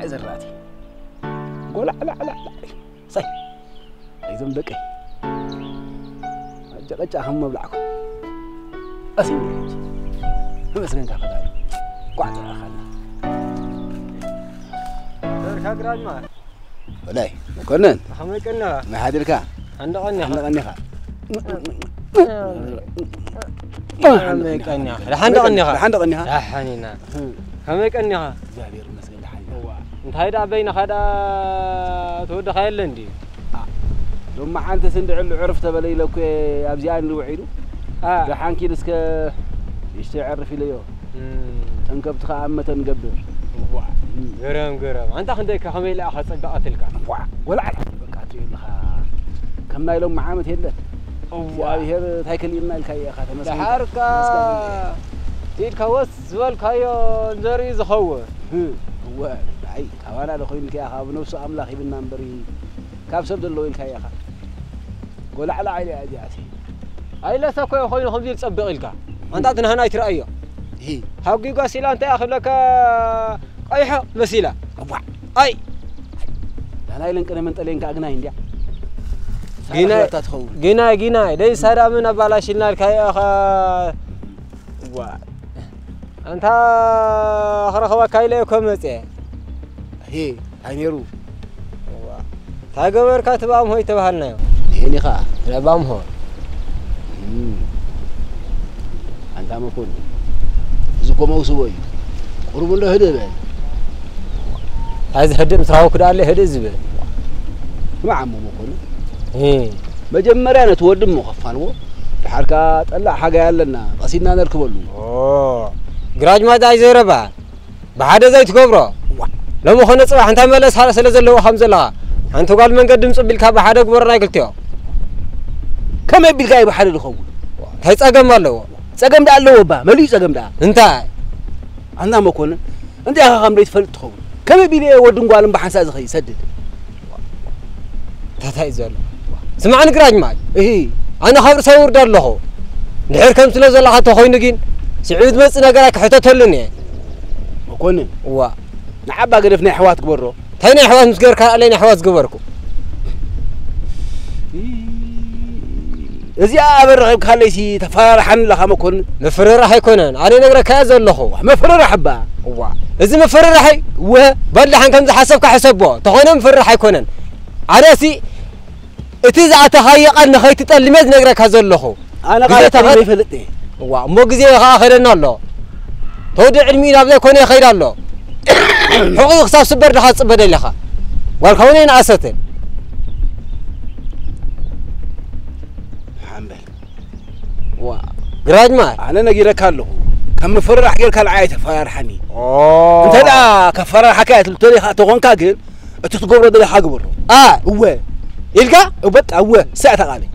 زراتي قول لا صي ايزم بقي اجا هم مبلعكم اسيني بسرين كفداري قعد اخلنا دركا قراج ما ولاي مكنن خمي قنا ما حادركا عندقني عندقنيها عندقنيها لا حنينا خمي قنيها እግዚአብሔር ይመስገን ለሐያ انت هيدا بين خدا تود خيل اندي لما انت سندعل عرفت بلي لك ابزيان الوعيدو دحانكي اسك يشتعرف ليو تنكبت خامه نقبر غرام انت خندك خمي لا خصقاتلك ولا بقى تريلها كما يلوم معامت يله እግዚአብሔር ታይከሊና ልካያ ከተመሰለ حركه تيلك وس والكايو زري زخو هو اي كوانا لخوين كيا خاب نفس املاخ ابن نمبري كاب سبد الله الكايا خا قول على عيلي ادياتي اي لا سكو خوين خمزي تصبق لك انت هنا ترايو هي حقي قاسيلا انت اخذ لك ايح مسيله اي انا يلنقن من طلين كاغنا انديا جينا دي سارا من بالاشنا الكايا خا انت خرخوا كايله كمصه هي تاينيرو تاغبر كاتبام هوي تبهلنا هيني خا تبام هو انت ما كون زكو موسوي قرب له هدبل هذا هدم تراو كداله هد زبل ما عمو مكون مجمريا ነው ተወድም መخفانو حركه طلع حاجه يالنا قسينا نركبلو ግራጅ ማዳይ ዘረባ በሓደ ዘይት ገብሮ ለሞ ኾነ ጽባሕ እንታይ መለስ ሓለ ስለ ዘለዎ ከም ዘለኻ አንተ ጓል መንገድ ድምጽ ቢልካ በሓደ ግበርና ይክልትዮ ከመይ ቢልካ ይበሓደ ልኸውን እንታይ ጸገም ኣለዎ ጸገም ዳ ኣለዎ ባ መልዩ ጸገም ዳ እንታይ አንታ መኮነ እንዴ አኻ ከም ደይ ትፈልጥ ትኸውን ከመይ ቢል ወድን ጓልን በሓንሳ ዝኸይ ይሰድድ ታታይ ዘሎ ስማዕኒ ግራጅ ማይ أنا خبر سوور دلله نحر كم سلو زلا خاطر خوين نجين سعود مس نجارك حتى تلني مكونن وا نعبا قرفنا حوات قبره تاني حوات مسكر كان علينا حوات قبركم إذا أبرغب خلي شيء تفرحن لها مكون مفرر راح يكونن أنا نقرأ كذا الله مفرر حبا وا إذا مفرر راح وبلح عن كم حسب كحسبه تخونه مفرر راح يكونن عراسي إتيزا أتخيق أن خيت تلميذ نقرأ كذا الله أنا قاعد أتعلم يفلتني وا مو جزء آخرنا الله تودع علمي نبذ كونه خير الله حقوق خصاص سبر لخاص بدل لخا والخونين أساتين حنبل وا قراج ما أنا نجير كله كم فرح غير كالعاية فرحني أنت لا كفرح حكاية تلتري تغون كاجل تتقبر ده حقبر هو يلقى وبت هو ساعة غالي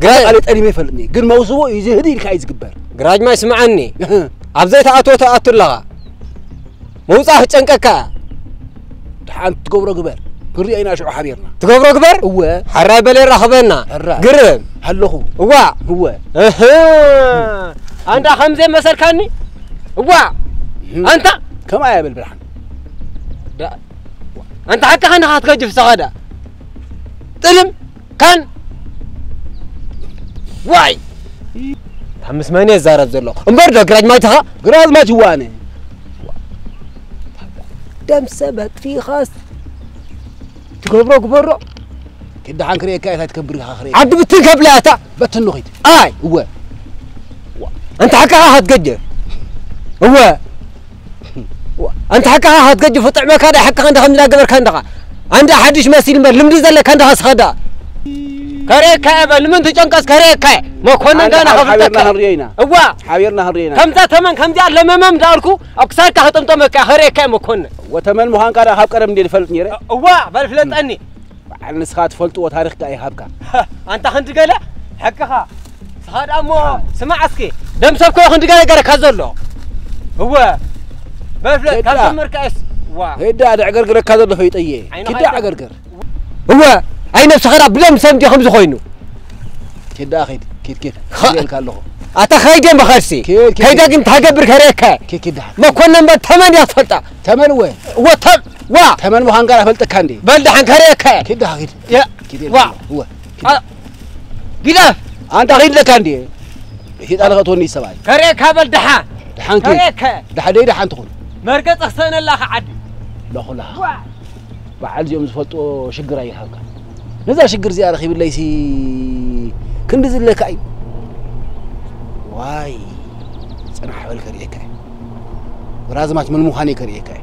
قالت أنا ما يفلني قل موضوع يجي هدي الكايز كبر قراج ما يسمعني عبزيت أتو لغا موصاه تشنككا تحان تقبر كبر كري أين أشعر حبيرنا تقبر كبر هو حراي بلي رخبنا قرب هو أنت خمسة مسار كاني هو أنت كم يا بالبرحان أنت حتى خلنا هتكجف سعادة تلم كان واي حمس ماني زارب زلو امبرد قراج ما تها قراج ما جواني دم سبك في خاص تقبرو قبرو كده عن كريه كاي تكبر خري عبد بتركب لاتا بتنو خيت اي هو انت حكاها هتقجر هو انت حكاها هتقجر فطعمه كان حكا عندها من قبر كان عندها حدش مسيل مر لمدي زلك عندها صدا كريكا لمن تجنقص كريكا ما كنا انا حبيرنا هرينا هو حبيرنا هرينا كم ذا ثمن كم ذا لممم داركو اكسارك هتمطمك كريكا ما كنا وتمن مهان قال هاب قرم دي الفلت نيره هو بالفلطني على نسخات فلتو وتاريخ كاي هابكا انت خنت قال حقها هذا مو سمع اسكي دم سبكو خنت قال قال كازلو هو بالفلط كم مركز وا هيدا دعقرقر كازلو فيطيه كده عقرقر هو اي نفس خراب بلا مسمتي خمس خوينو كده اخي كيف خيل قال له اتا خايدين بخرسي كيدا قمت تقبر كريكا كده ما كنا بثمن يا فلطه ثمن وين وطل وا ثمن مهان قال فلت كاندي بلدحن كريكا كده اخي يا كده هو كده انت اخي لك عندي هي انا غتوني سباي كريكا بلدحن دحان كريكا دحدي دحان تكون مرقط احسن الله عدي لا خلاها بعد يوم زفطو شجر اي حاجه نزا شجر زي اخي بالله سي كندز لك اي واي صنح بالكريكا ورازمات من مخاني كريكا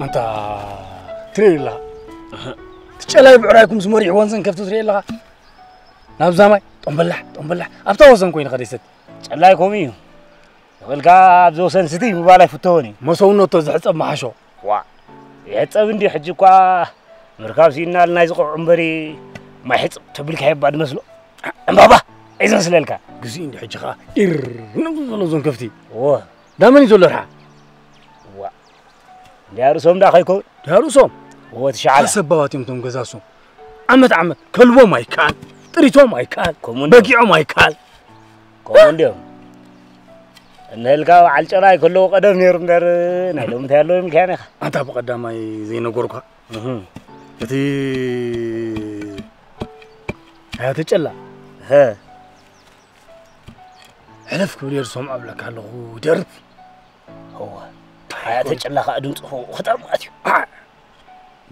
انت تري لها تشلاي بعرايكم زمري وانسن كفتو تري لها نابزاماي طنبلح ابتا وسن كوين خديست تشلاي كوميو ولكا ابزو سنسيتي مبالاي فتوني مسونوتو زحصب محشو وا يحصب اندي حجي كوا مركاب سينا لنا يزقع عمبري ما يحصب تبلك هيباد مسلو امبابا اذن سلالكا غزي اندي حجي خا نمزلو زون كفتي وا دامن يزولرها وا دارسوم دا خيكو دارسوم هو تشعل سبواتهم توم غزاسوم عمت كلبو ما يكال طريتو ما يكال بقيعو ما يكال كومونديوم نلقا على شراي كله قدم نير ندر نايلوم تايلو مكانه انت بقداماي زي نغوركا تي هاتي تشلا ها حلف كبير سوم ابلك الله درب هو هاتي تشلا خادم صفو خطر ماتيو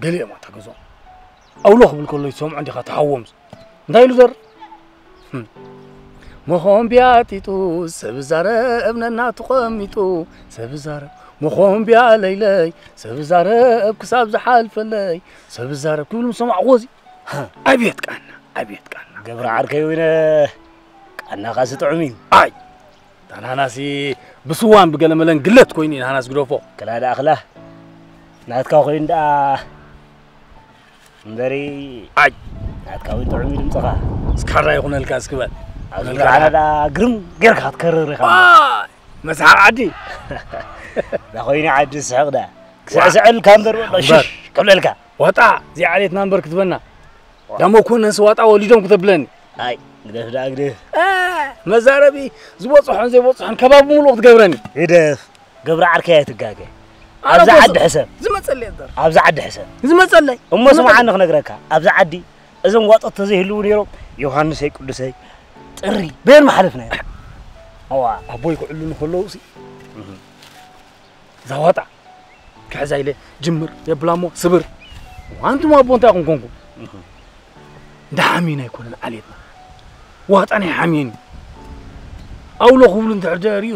قالي ما تقزو اولو قبل كله يسوم عندي خطحومس نايلو در مخون بياتيتو سبزاره ابننا تقميتو سبزاره مخون بيا ليلي سبزاره بكساب زحال فلي سبزاره كل مسمع غوزي ابيت كانا قبر عركي وين كانا قاس طعمين اي انا ناسي بسوان بقلملن قلت كوينين انا ناس غروفو كلا داخله ناتكا خوين دا مدري اي ناتكا وين طعمين مصخا سكارا يكون الكاس كبل أنا دا قرم غيرك هتكرر مسحر عدي دا خويني عدي السحق دا سأسأل كامبر والله شش قبل لك وطع زي عليت نمبر كتبنا دمو كنا نسواطع وليدهم كتبلني هاي قدف دا قدف مزاربي زبوصحن زي بوصحن كباب مول وقت قبرني قدف قبر عركيه تقاقي أبزا عد حسن زمصلي يدر أبزا عد حسن زمصلي أما سمعنا خنقرك أبزا عدي إذا وطت تزيهلو نيرو يوحنس هيك قدسي طري بين ما حلفنا هو ابوي كعلو نخلوسي زواطع كحزايله جمر يبلامو صبر وانتم ابو انت كنكم دحامينا يكون علينا واطني حامين او لو قبل انت عجاري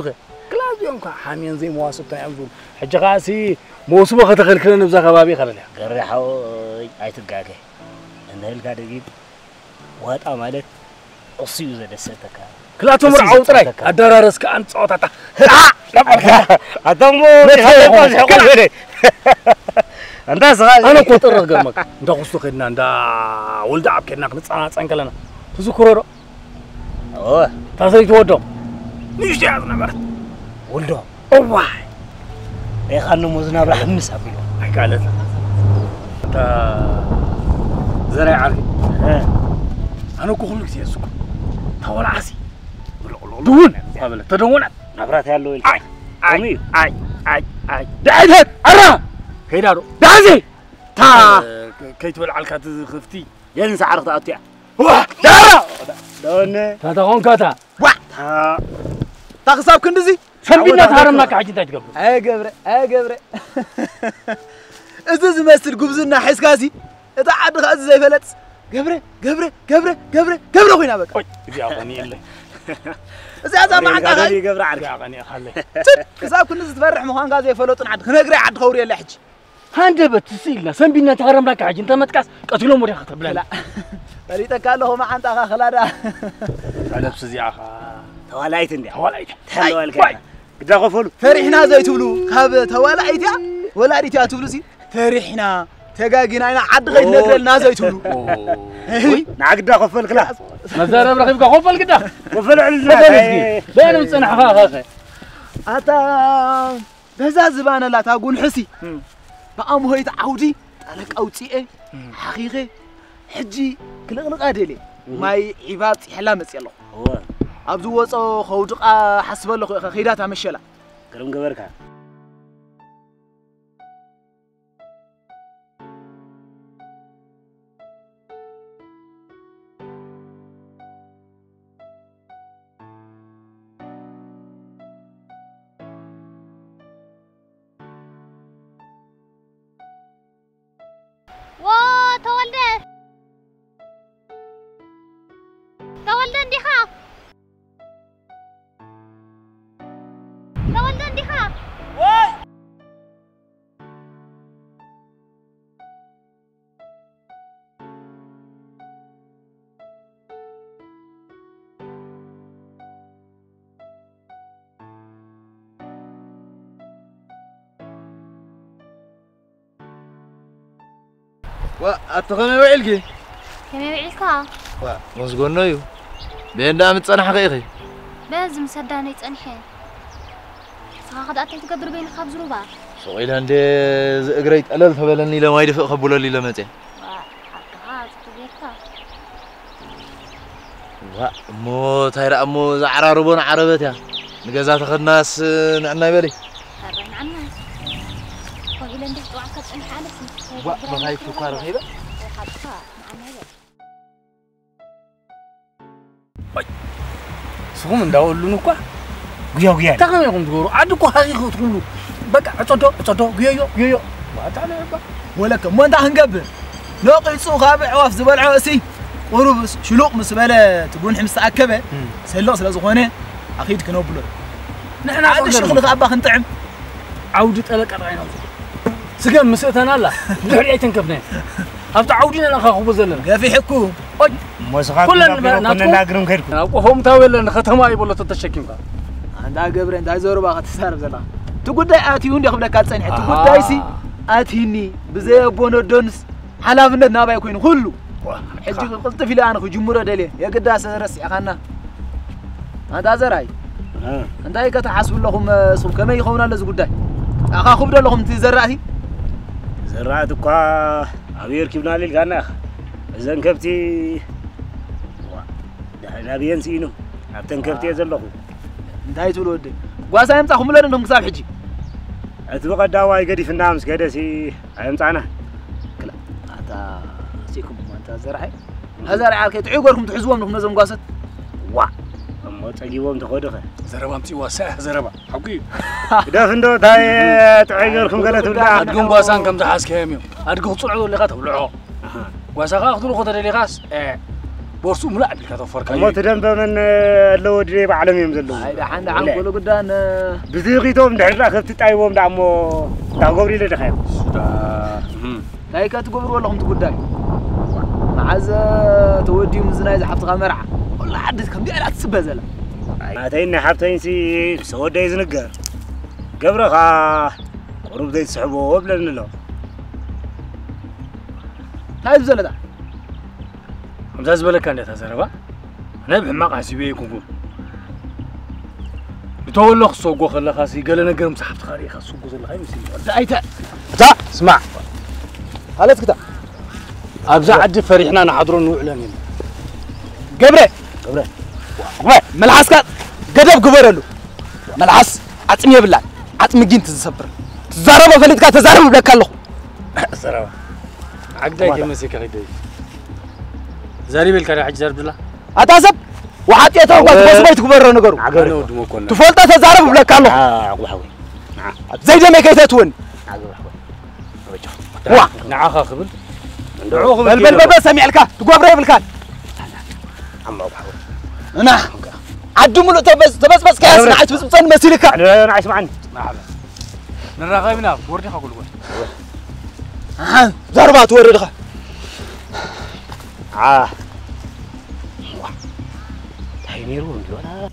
كلاز كلهم حامين زي مواسط تعملوا حج قاسي موسمه ختخلكلن بزا خبابي خلل قرحو ايتقاقه ان هلقا دقيق واطا مالت اصيو زدستك كلاتهم رعو طراي ادرارسك انت صوتاتا اتمو انت صغار انا كنت رغمك انت قصو خدنا انت ولد عبكنا نصانا صنكلنا تذكروا اوه تاسي تودو نيش يا نبرت ولدو اوه اي خانو مزنا راح نسابيو اي قالت انت زرع عري انا كل كثير سكو تقول عسي دون قبل تدون نبرات يالو اي اي اي اي اي دعيت ارا كيدارو دعزي تا كيت بالعلكه تخفتي ينسى عرفت اطيع واه دارا دون تاون كاتا واه تاخصاب كندزي سمينا تهرمك عجين تجقب اي قبره اذا زمسل قبزنا حس كاسي اذا عاد غاز زي فلت قبره خوينا بك يا غني الله اذا ما عندك قبره عارف يا غني خلي حساب كنز تفرح مخان غاز يفلطن عاد خنغري عاد خوري لا حج هندبت تسيلنا سمبينا تهرمك عجين تمتكاس قتلو مري خطب لا فريتك قالوا ما عندك خلادا لبس زياخا تولايت اندي تولايت حلوالك قدا غفلو فرحنا زي تبلو كاب تولايتيا ولا ريتيا تبلو سي فرحنا تجاجينا انا عد غير نقرلنا زي تبلو نعقدا غفل كلا مزارب رخيبك غفل قدا غفل على بين مصنع خاخه اتا بزاز زبانه لا تاقون حسي بقام هو يتعودي طلق اوصيه حقيقه حجي كلقلق ادلي ماي عباد حلامص يلو ابز وصو خودقا حسبلو خيداتا مشلا كرم غبركا وأتقنا وعلكي كم وعلكا ومزقنا يو بين دام تصنح خيخي لازم صدقني تصنحين صاحد أتيت تقدر بين خبز ربع سويل هندي زقريت ألل فبلني لما يدفع خبولا لي لما تي مو تاير أمو زعرا ربون عربتها نجازات خدناس نعنا يبلي هرين عناس وإلى ندخل وعكس أن حالتي ما هاي فكار غيره سوم نداول لنوكا غيا تاخمكم تقولوا عدكو حقيقه تقولوا بقى اتصدو غيو ما تعالى ولك مو انت هنقبل لو قيصو خابع عواف زبل عوسي قروب شلوق مسبله تقول حمص اكبه سلو سلازخونه اخيد كنوبلو نحن عاد الشغل خابا خنطعم عودي طلق راينا سقم مسئتنا لا دحري ايتنكبنا ابتا عودينا نخاخو زلنا غافي حكو كلنا ناغرم كيركم هم تاولن ختما يبلو تتشكيمكا اندا غبر اندا زوربا ختصارب زلا تقداي اتيو اندي خبلك صنحت تقداي سي اتيني بزي بونودونس حلافነት ናባይ ኮይኑ ሁሉ ሕጂ ቅልጥፍ ኢለ ኣነ ክጅምሮ ደልየ የግዳስ ረስዕ ኻና ኣንታ ዘራይ እንታይ ከተሓስቡ ኣለኹም እሱም ከመይ ይኸውን ኣሎ እዚ ጉዳይ ኣኻ ክብዶ ኣለኹም እቲ ዘራእቲ زرعت እኳ ኣብየር ኪብና ሊልጋና እዘን ከብቲ ደህና ቢየን ሲኑ ኣብተን ከብቲ ዘለኹ እንታይ ትብሉ ወደ ጓሳ ይምፃኹም ለን እንደም ክሳብ ሕጂ እቲ በቀዳዋይ ገዲፍና ምስ ገደሲ ኣይምፃና سيكم أنت زرعي هذا رعاك تعيقولكم تحزوهم لكم نزم قاصد وا أما تجيبهم تخدخه زربا أمتي واسع زربا حقي دافندو تاي تعيقولكم قالت ولا أدقون قاسان كم تحاس كهميو أدقون طلعوا اللي قاتوا بلعوا قاسا خاطروا خطر اللي قاس بورسو ملا بك تفرك ما تدم بمن لو دري بعلم يمزلو هيدا حنا عن كل قدان بزيغيتهم دحرا خفت طايبهم دعمو تاغوري لدخايم ناي كتقبر ولا هم تقداي معز تودي مزناي زحفت غمرع والله حدث كم دي لا تسبزله عتينا حبتين سي سودا يزنقر قبرخا قرب زي تسحبوا وبلن له هاي زلدا مزاز بالك انت تزربا انا بحماق حسيبي يكون بتولخ سوقو خلا خاسي قال انا قرم سحبت خاري خاص سوقو زل خاي مسي ايتا تا اسمع قالت كده ابزع عد فريحنا نحضروا نعلن قبره ملحسك قدب قبرلو ملحس عطمي يبلع عطمي جين تزسبر تزارب فليتك تزارب بلك الله زربا عقداك يمسك غدي زاري بالكره حج زرب الله اتاسب وحطيته بس بيت كبر نغرو تفولت تزارب بلك الله وحوي زي دمك يتتون وا نعاخ خبل بل سمع لك تقبر بالكان عم وحوي انا عدو ملو تبس كاس نعيش بس مسيلك انا نعيش معنا نراغبنا وردي خقول زربات وردخ تحينيرون ولا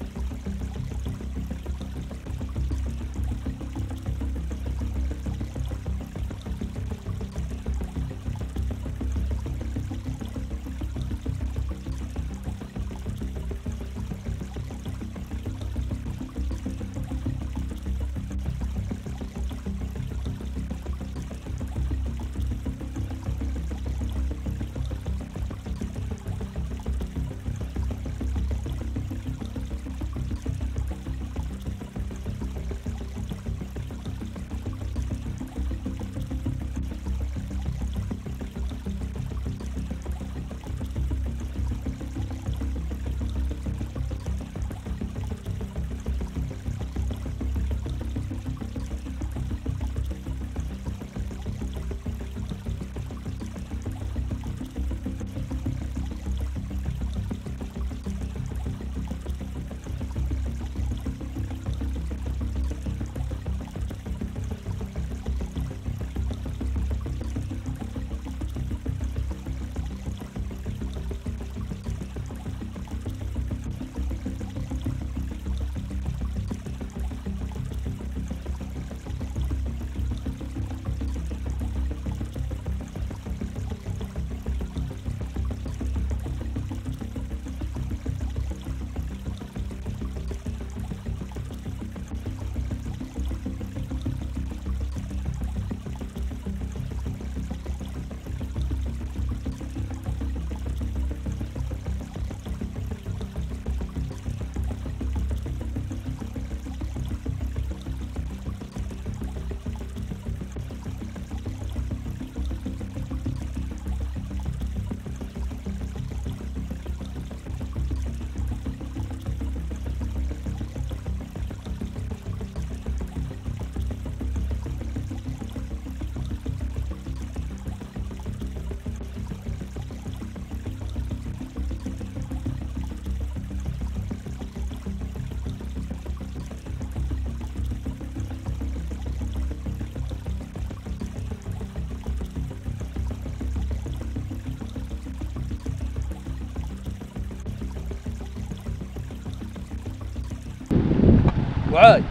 وعاي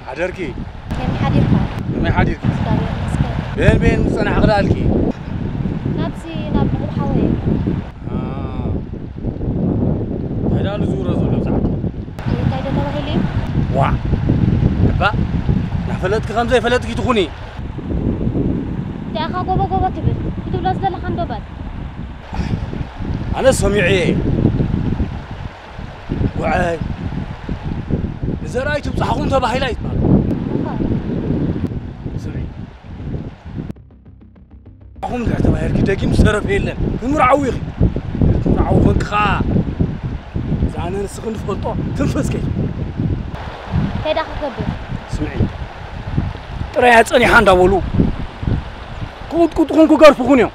حدركي يمي حديرك بين صنع غلالكي نابسي ناب الحوي هذا نزور زول ساعه كايده توهيلي وا با نفلتك خمسه فلتك تخوني يا اخا غوبا تبل بتبل ازدل خندوبات انا سمعي وعاي زرايت بصحكم تباهيلايت سمعي اخوم لا تباهير كداكي مسرف يلن نمرعوي نمرعوك خا زانا نسخن فلطو تنفسكي كيدا خكبر سمعي ترى صني حندا بولو كنت كونكو غرفكونيو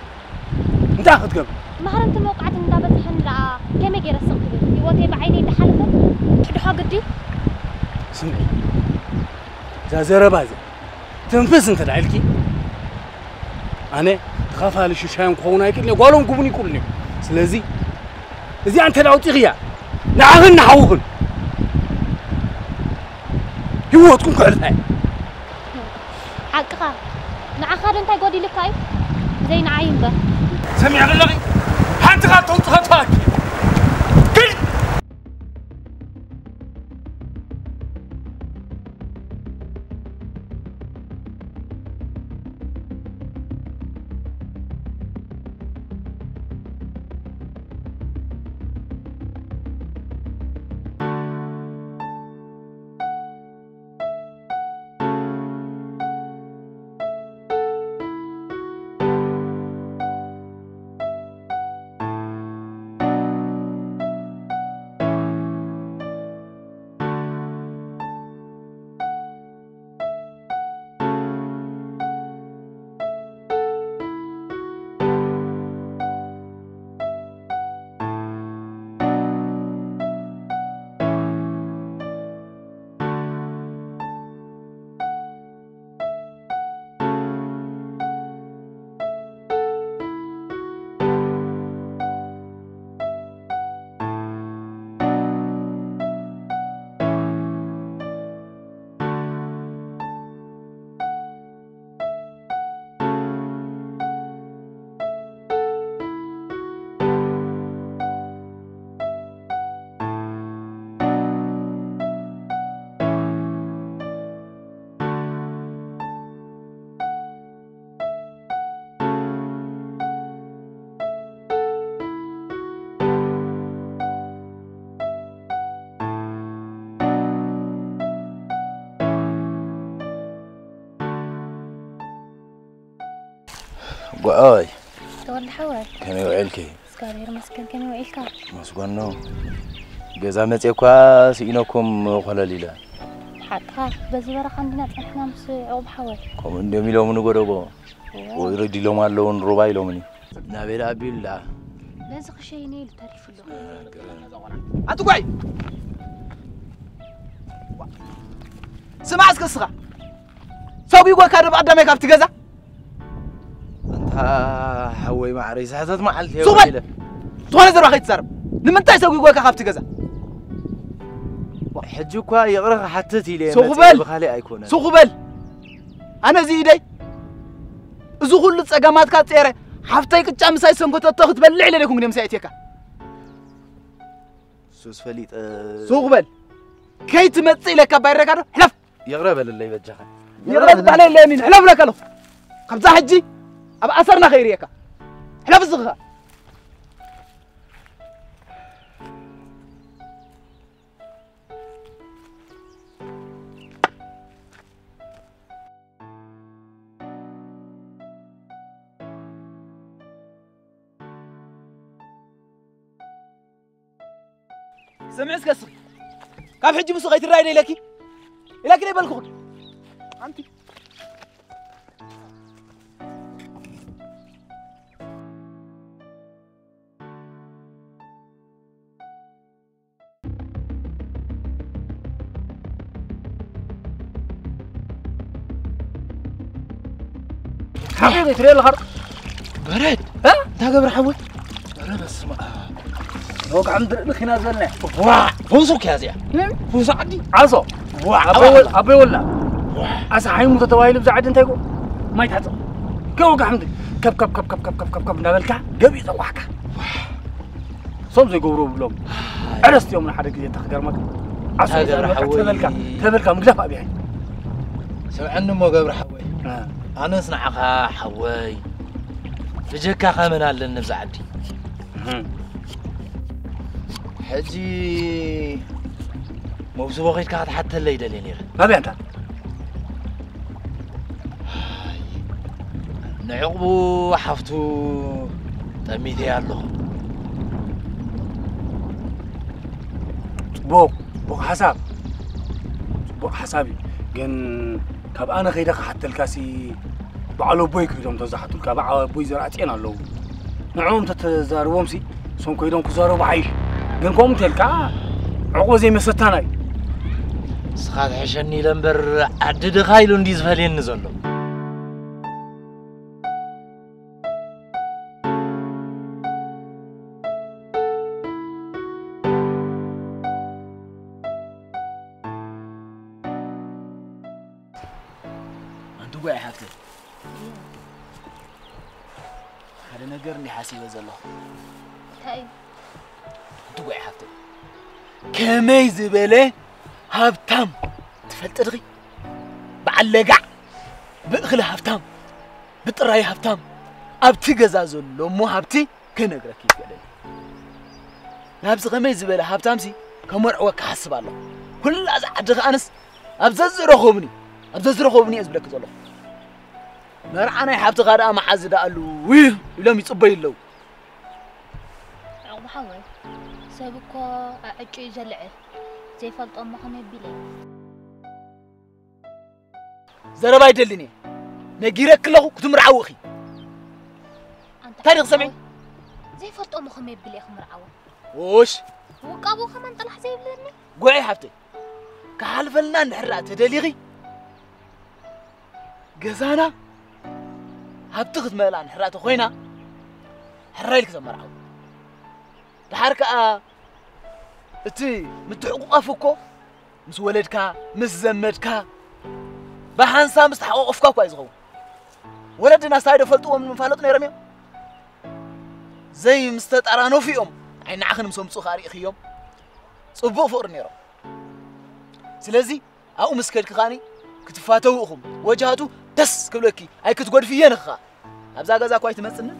انت اخذ قبل ما حرمت موقعت من دابا غير السقط يوتي بعيني اللي حلفه دحا قدي سمعي زازره بازه تنفس انت دعيلكي انا تخاف على شيشان كون هيك اللي قالهم كوني كلني سلازي اذا انت داوتي غيا نعهن نحوهن هيوتكم كعلها حقها نعخاد انت قودي لك اي زي نعايم بقى سمع غلغي حنت غاتوك قاي تولى حوال كم يوعلكي سكارير مسكن كم يوعلك مسكنو جزا متيكوا سينكم خلاليلا حقها بزي برا عندنا احنا مس عقب حوال كم اندم يلومن غدغو ويرد يلوم علون ربع يلومني نابيلا بيلا لازق شيء نيل تعرف له انت قاي سمع اسكسخه سوقي قوي كاد بعد ما كفت جزا حوي معري ساعات ما علتي سوبل تخون زربا خيتسرب لمنتاي سوقي قوي كخفت جزا حجوكا يقرا حتتي لي بخالي ايكون سوقبل انا زي ايدي ازو كل صقامات كاصيره حفتاي قጫ مساي سنكوتو ክትበልዕ ለለኩም ግን مسايتيكا سوس فليط سوقبل كي تمصي لك بايركادو حلف يقرب لله يبجخ يقرب على لمين حلف لك له خبزه حجي اب اثرنا خيريكا حلف زغا سمعت كسر كيف حجي مسو غيت الراي ليلكي لكن يبلكو انت حبيبي تري الغر برد ها تاقبر حول برد اسمع وقع عند الخنا زلنا وا فوسك يا زيا فوس عدي عصو ابي ولا اسا حيمو تتوايل بزعد انت يقول ما يتحصل كوقع حمدي كب كب كب كب كب كب كب نبلكا قبي صواحك صوم زي قبرو بلوم عرست يوم حدا كذا تخقرمك عصو تبلكا مقدفه بيها سمعني مو قبر حوي انا اصنعها حوي فجكا خمن على النفس عدي حجي موسو وقت كانت حتى الليله لينير ما بينتا نعقبو حفتو تميتي يالله بوك حسابي جن كاب انا خيدك حتى الكاسي بعلو بوي كيدوم تزحتو كاب بوي زرعتين الله نعوم تتزاربهم سي سون كيدوم كزارو بعيش ግን ከምኡ ተልካ عقوة زي ما ستاناي سخات حشني لمبر عدد خايلو ندي زفالين نزلو انتو قاعد حافتي هذا نقرني حاسيبه زلو تاي انتو قاعد حافتي كمي زباله هابتام تفلت ادغي بعلقع بأخلى هابتام بطراي هابتام ابتي غزازلو مو هابتي كنغرك يقلل نابز كمي زباله هابتام سي كمرعو كحسبالو كل از عدغ انس ابززرخوبني ازبلك زلو مرعنا حابت غادا ما حزدا قالو وي لم يصبي لو عقب حوي سبكو اعجي زلعه زي فلط امه خمي بيلي زربا يدلني نغيرك له كتمرعو اخي تاريخ سمي زي فلط امه خمي بيلي خمرعو وش وقابو كمان طلع زي بلني قوي حبتي كحلفلنا نحرات تدليغي جزانا هبتخذ ملان حرات خوينا حرايلك زمرعو الحركه اتي متحقق افكو مس ولدكا مس زمدكا بحنسا مستحقق افكا كو يزغو ولدنا سايدو فلطو من فالط نيرمي زي مستطرانو فيهم عين عخن مسومصو خاري خيوم صبو فقر نيرو سلازي او مسكلك خاني كتفاتوهم وجهاتو دس كبلكي اي كتغود فينخا ابزا غزا كوي تمصن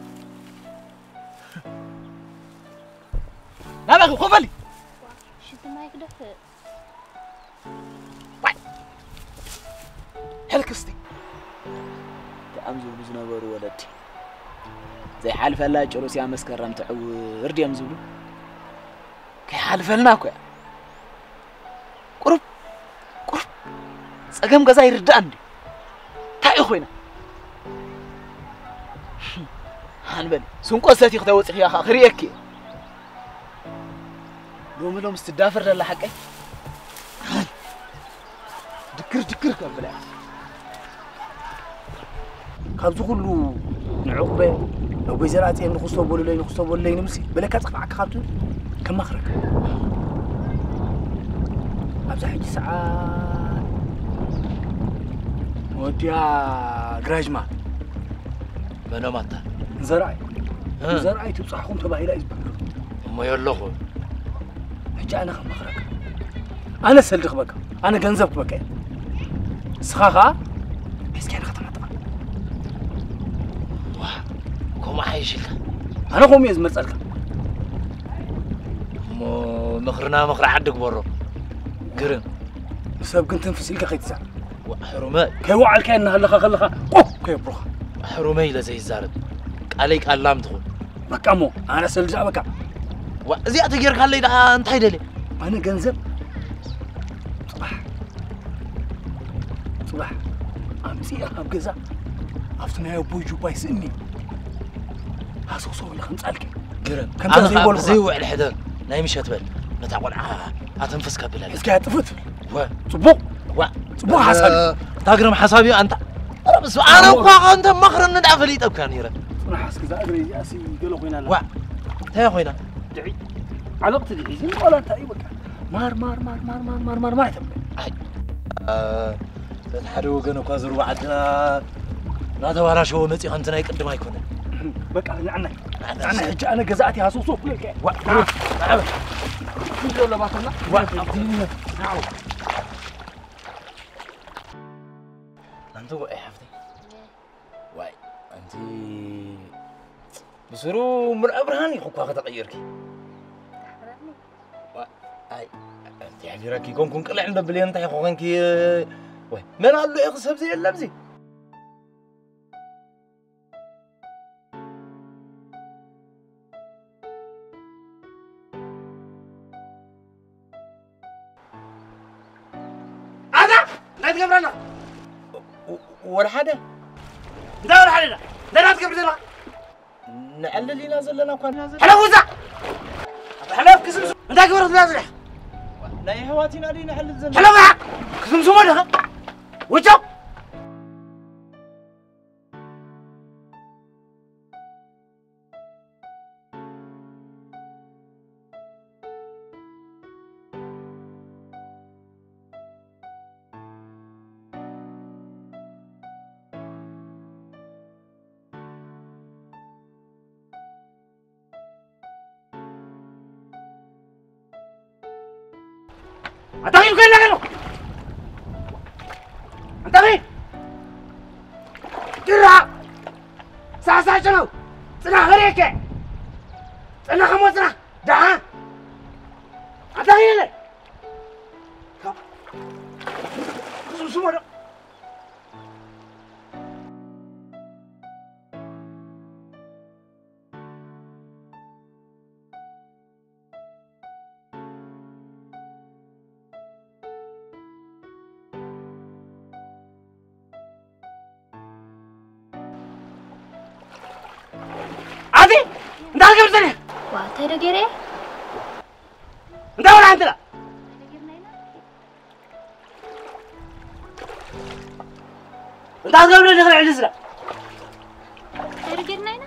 نابخ خفلي شد ما يقدف حلكستي تامزو بزنبرو ولدي زي حلف الله جروس يا مسكرم تعو ردي امزو كي حلفلنا كو قرب صقم غزا يردا اندي تاي خوينا هنبل سنقصتي ختوصخ يا خريكي لوم استدافر لا حقي دكر كبلا كابزو كله نعقبه لو بزراتي نخصو بولو نمسي بلكا تقطعك خاطو كما خرك ابزا حجي ساعات وديا جراجما منو ماتا زرعي تبصحكم تباهيلا يزبل ما يلخو حجي انا كما خرك انا سلدخ بك انا غنزبك بك سخاخا بس كان خطر كوما حيشلك انا قوم يزمصلك مو مخرنا مخر عدك برو قرن سب كنت تنفسيلك خيتسع حرماي كي وعل كان هلخا خلخا قو كي بروخ حرماي لزي الزارب عليك علام تخون بقى مو انا سلجا بقى وزي اتغير خلي ده انت هيدلي انا جنزب صباح امسي اب غزا افتنا يا بوجو بايسني هاسوسو اللي خنصالك قرن انا زي وعل حدر ناي مش هتبل متعقل اتنفس كبل اسكي هتفت و صبوق حسابي تاقرم حسابي انت بس انا واقع انت مخر ندعف لي طب كان يرى انا حاسك اذا اجري اسي قالوا خوينا وا تا خوينا دعي علقت دي ولا انت اي بك مار تبل حدو كانوا كازرو بعدنا لا توارا شو مصي انتنا يقدم ايكون بقى انا حج انا جزاتي هاسوسو كلك وا كله لباتنا وا نعم انتو ايه حفتي واي انت بسرو من ابرهاني خوكا كتغيركي اي انت يعني راكي كون قلع عند بلي انت خوكنكي وي من قال له يخسب زي اللبزي انا لا تقبرنا ولا حدا دور علينا لا تقبرنا نعلل لينا زلنا كان نازل حلوزه حلف كسم أنت كبرت لازح ناي حواتينا علينا حل الزلمة حلو معك كسم سمودها وجو أتاقي بكين لكنو أتاقي جرع ساسا شنو سنا غريك سنا خمو سنا دعا أتاقي لك سمو ده عادي انت على كم سنه؟ واتيرا جيري انت ولا انت لا انت على كم اللي خلع الجزرة تيرا جيرنا هنا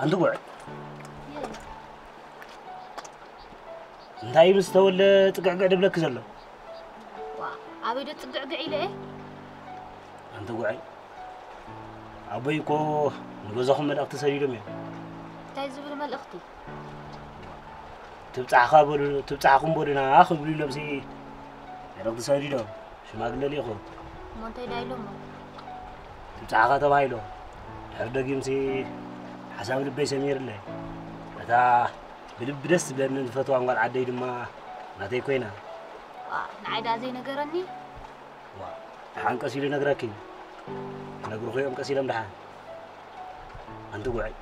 انت قاعد انت هاي مستوى تقعد بلك زلو عبيدو تقعد عيله انت قاعد أبويكو نجوزهم من اقتصادي دمي تايزبل مال أختي تبتع خابر تبتع خمبورنا آخر بلي لبسي اقتصادي دم شو ما قلنا لي خو مونتي دايلو تبتع خاطر بايلو هذا جيمسي حساب لبي سمير له هذا بدس بلن الفتوى عن عدي دما ناتي كوينا نعيد زي نجرني حان كسيل نجركين نجرو يوم كسيل مدحان أنت قاعد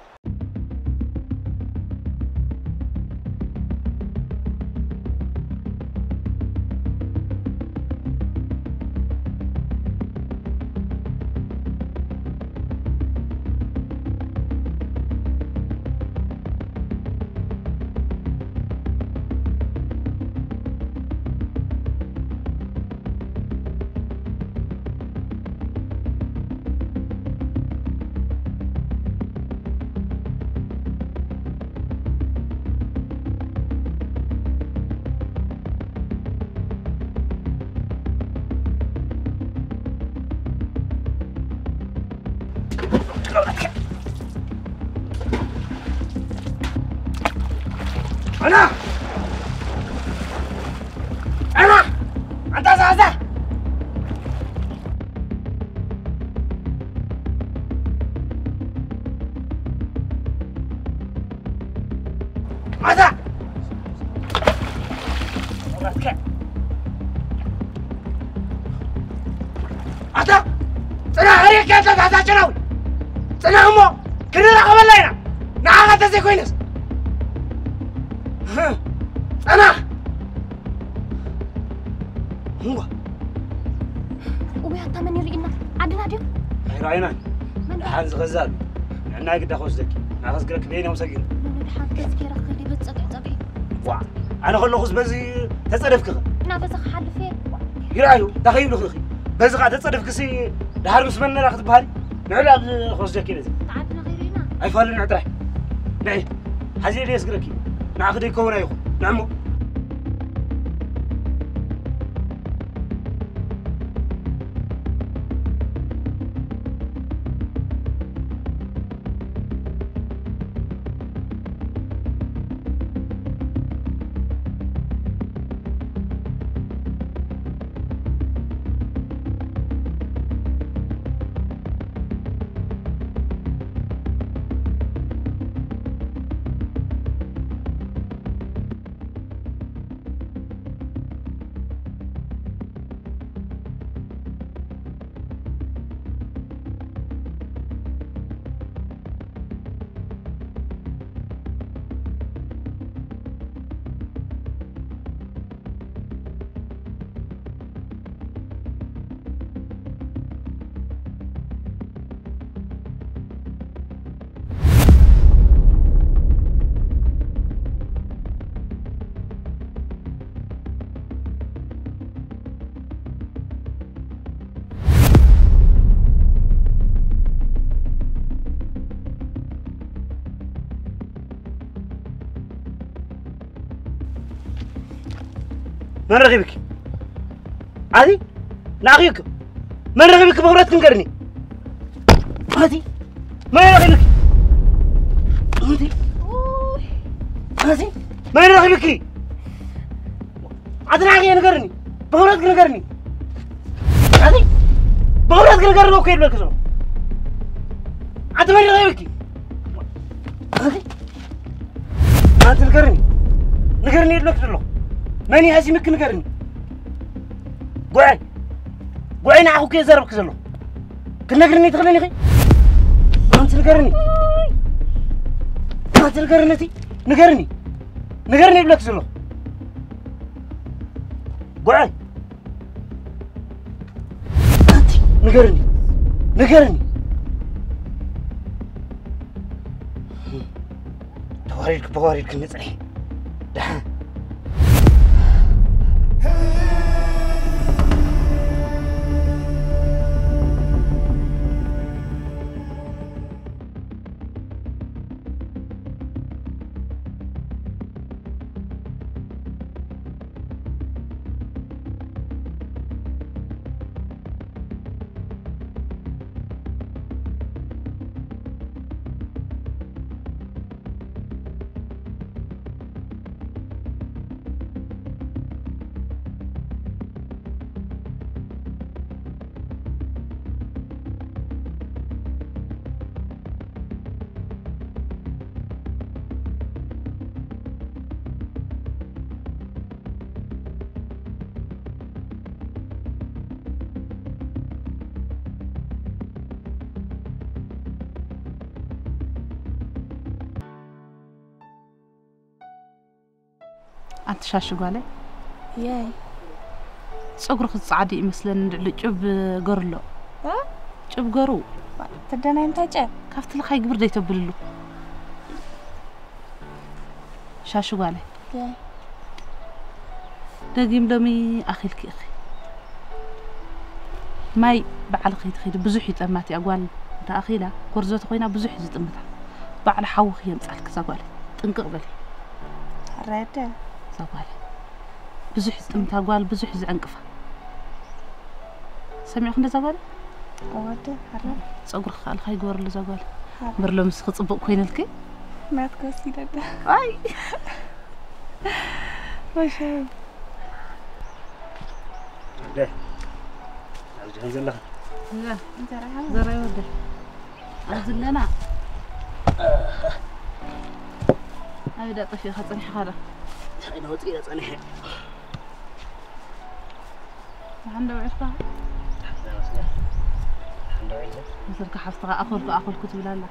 أنا أنت زازة ماذا أنت سنا هريك يا زازة شنو سنا همو كنا قبل لنا نعم تزي كوينس أنا هو وبيها تمن يرينا عدنا ديو رأينا حانز غزال عنا قد أخوز ذكي ناخذ قلك بيني ومسكين من حان تذكيرك اللي بتصقع وا أنا خلنا خذ بزي تصرف كذا أنا بزق حل فين يرايو دخيل له خي بزق قاعد تصرف كسي دهار مسمنا ناخذ بهاري نعلى خذ ذكي لازم تعبنا غيرنا أي فعل نعترح نعي حزين ليس قلكي ناخذ يكون أيخو نعمو من رغبك عادي ناخيك من رغبك بغرات كنقرني عادي من رغبك عادي عادي من رغبك عادي ناخي نقرني بغرات كنقرني عادي بغرات كنقرني وكيف لك زو عادي من رغبك عادي عادي نقرني لك زلو ماني هازمك نقرني قوعي نعاكو كي زربك زلو كنقرني تغلني خي انت نقرني انت نقرنتي نقرني بلك زلو قوعي انت نقرني بواريك نصحي أنت شاشو قالي؟ ياي صقرك الصعدي مثلا لجب قرلو ها؟ جب قرو تدنا انت جاب كافت لخاي قبر ديتو بلو شاشو قالي؟ ياي دقيم لمي أخي الكي أخي ماي بعل خيد خيد بزوحي تأماتي أقوال تا أخي لا كورزوت خوينا بزوحي زتأمتها بعل حوخي يمسألك زقالي تنقق بالي حرادة زقالي بزوحي زتأمتها أقوال بزوحي زعنقفها سمعك ندا زقالي؟ أوده حرادة صقر خال خاي قور اللي زقالي مرلو مسخ صبق كوين الكي ما تكوسي لده أي ما شاء ده أنزل لها لا زراي وده أنزل لنا أبدا طفي خطني حاله أنا وطيلة صنيحة عنده عفة عنده عفة مثل كحفتها أخل كتب لا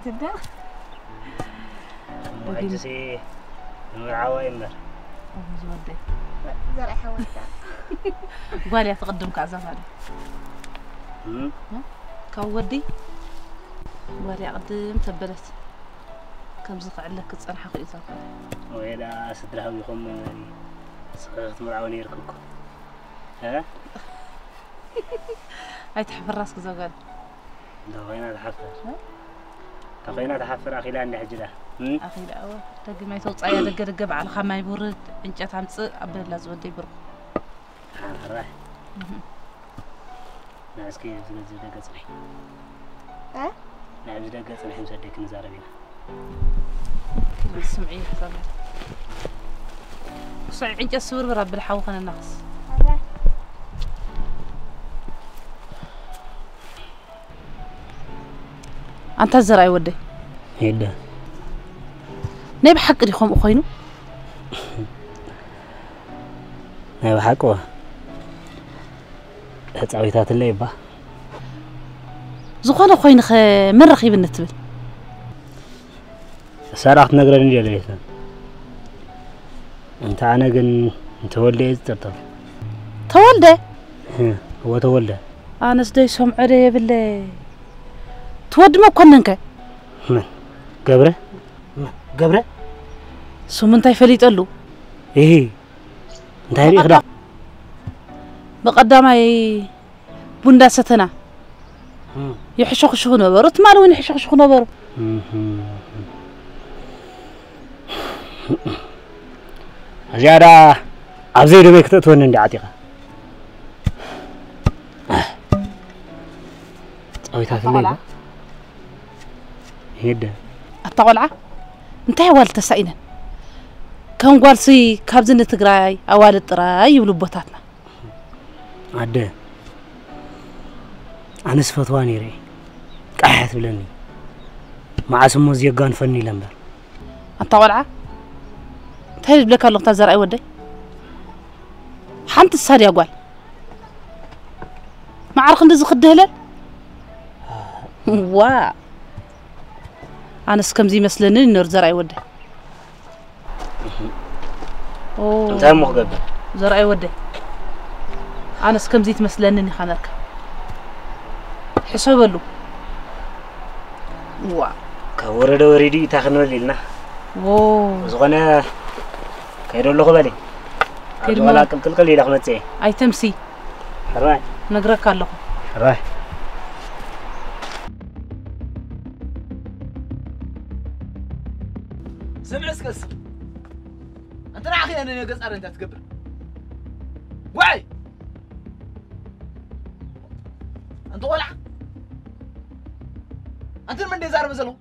تبدأ وحجسي نور عوايم بر أبو زودي زرع حوالتا قالي أتقدم كعزفالي كودي قالي أقدم تبلت كم زقع لك تصنح أخي إزافالي ويدا سدرها ويخم سقيت مرعوني يركوكو ها؟ هاي تحفر راسك زوجال تخينا تحفر أخي لا عندي حجلة أخي لا أوه تجي ما يسوي صعيد دقة على خما يبرد إنت تعمل قبل لازم ودي برو راح ناسكي زي دقة صحيح ها؟ نعم زي دقة صحيح مصدق نزاربينا كل السمعية حسابها صعيد إنت السور برب الحوخ الناس أنت الزرع ودي هيدا نبي حق ريخهم أخوينو نبي حقه هتعويتات اللي يبا زخون أخوين من رخيب النتبل سارعت نقرأ نجي ليسا أنت أنا قن تولي ترتب تولده هو تولده أنا سدي سمعري بالله تود ما كننك من قبره قبره سوم انتي فليت قالو ايه انتي اخدا بقدامي بوندا ستنا يحشخ شخو نبرو تمال وين يحشخ شخو نبرو زيادة أبزي دمي كتتون عندي عتيقة أويتات الليل هيدا الطاولة انتهي والد تسعينا كم قالسي كابزن تقراي أوالد تراي يبلو بوتاتنا عدى أنا سفتواني ري قاحت بلني مع اسمو زيقان فني لمبر الطاولة تهيج بلك اللغة تزرعي ودي حانت السار يا قوال ما عارف ندز خده هلال وا أنا سكم زي مسلني نور زرعي ودي أنت هم مخقب زرعي ودي أنا سكم زي تمسلني خانك حساب له وا كورد وريدي تاخنوا لنا زغنا كيدو له بالي كيدو ولا كل يلا خمتي اي تمسي راي نقرك الله راي سمع اسكس انت راخي انا قصر انت تكبر وعي انت ولع انت من دي زار مزلو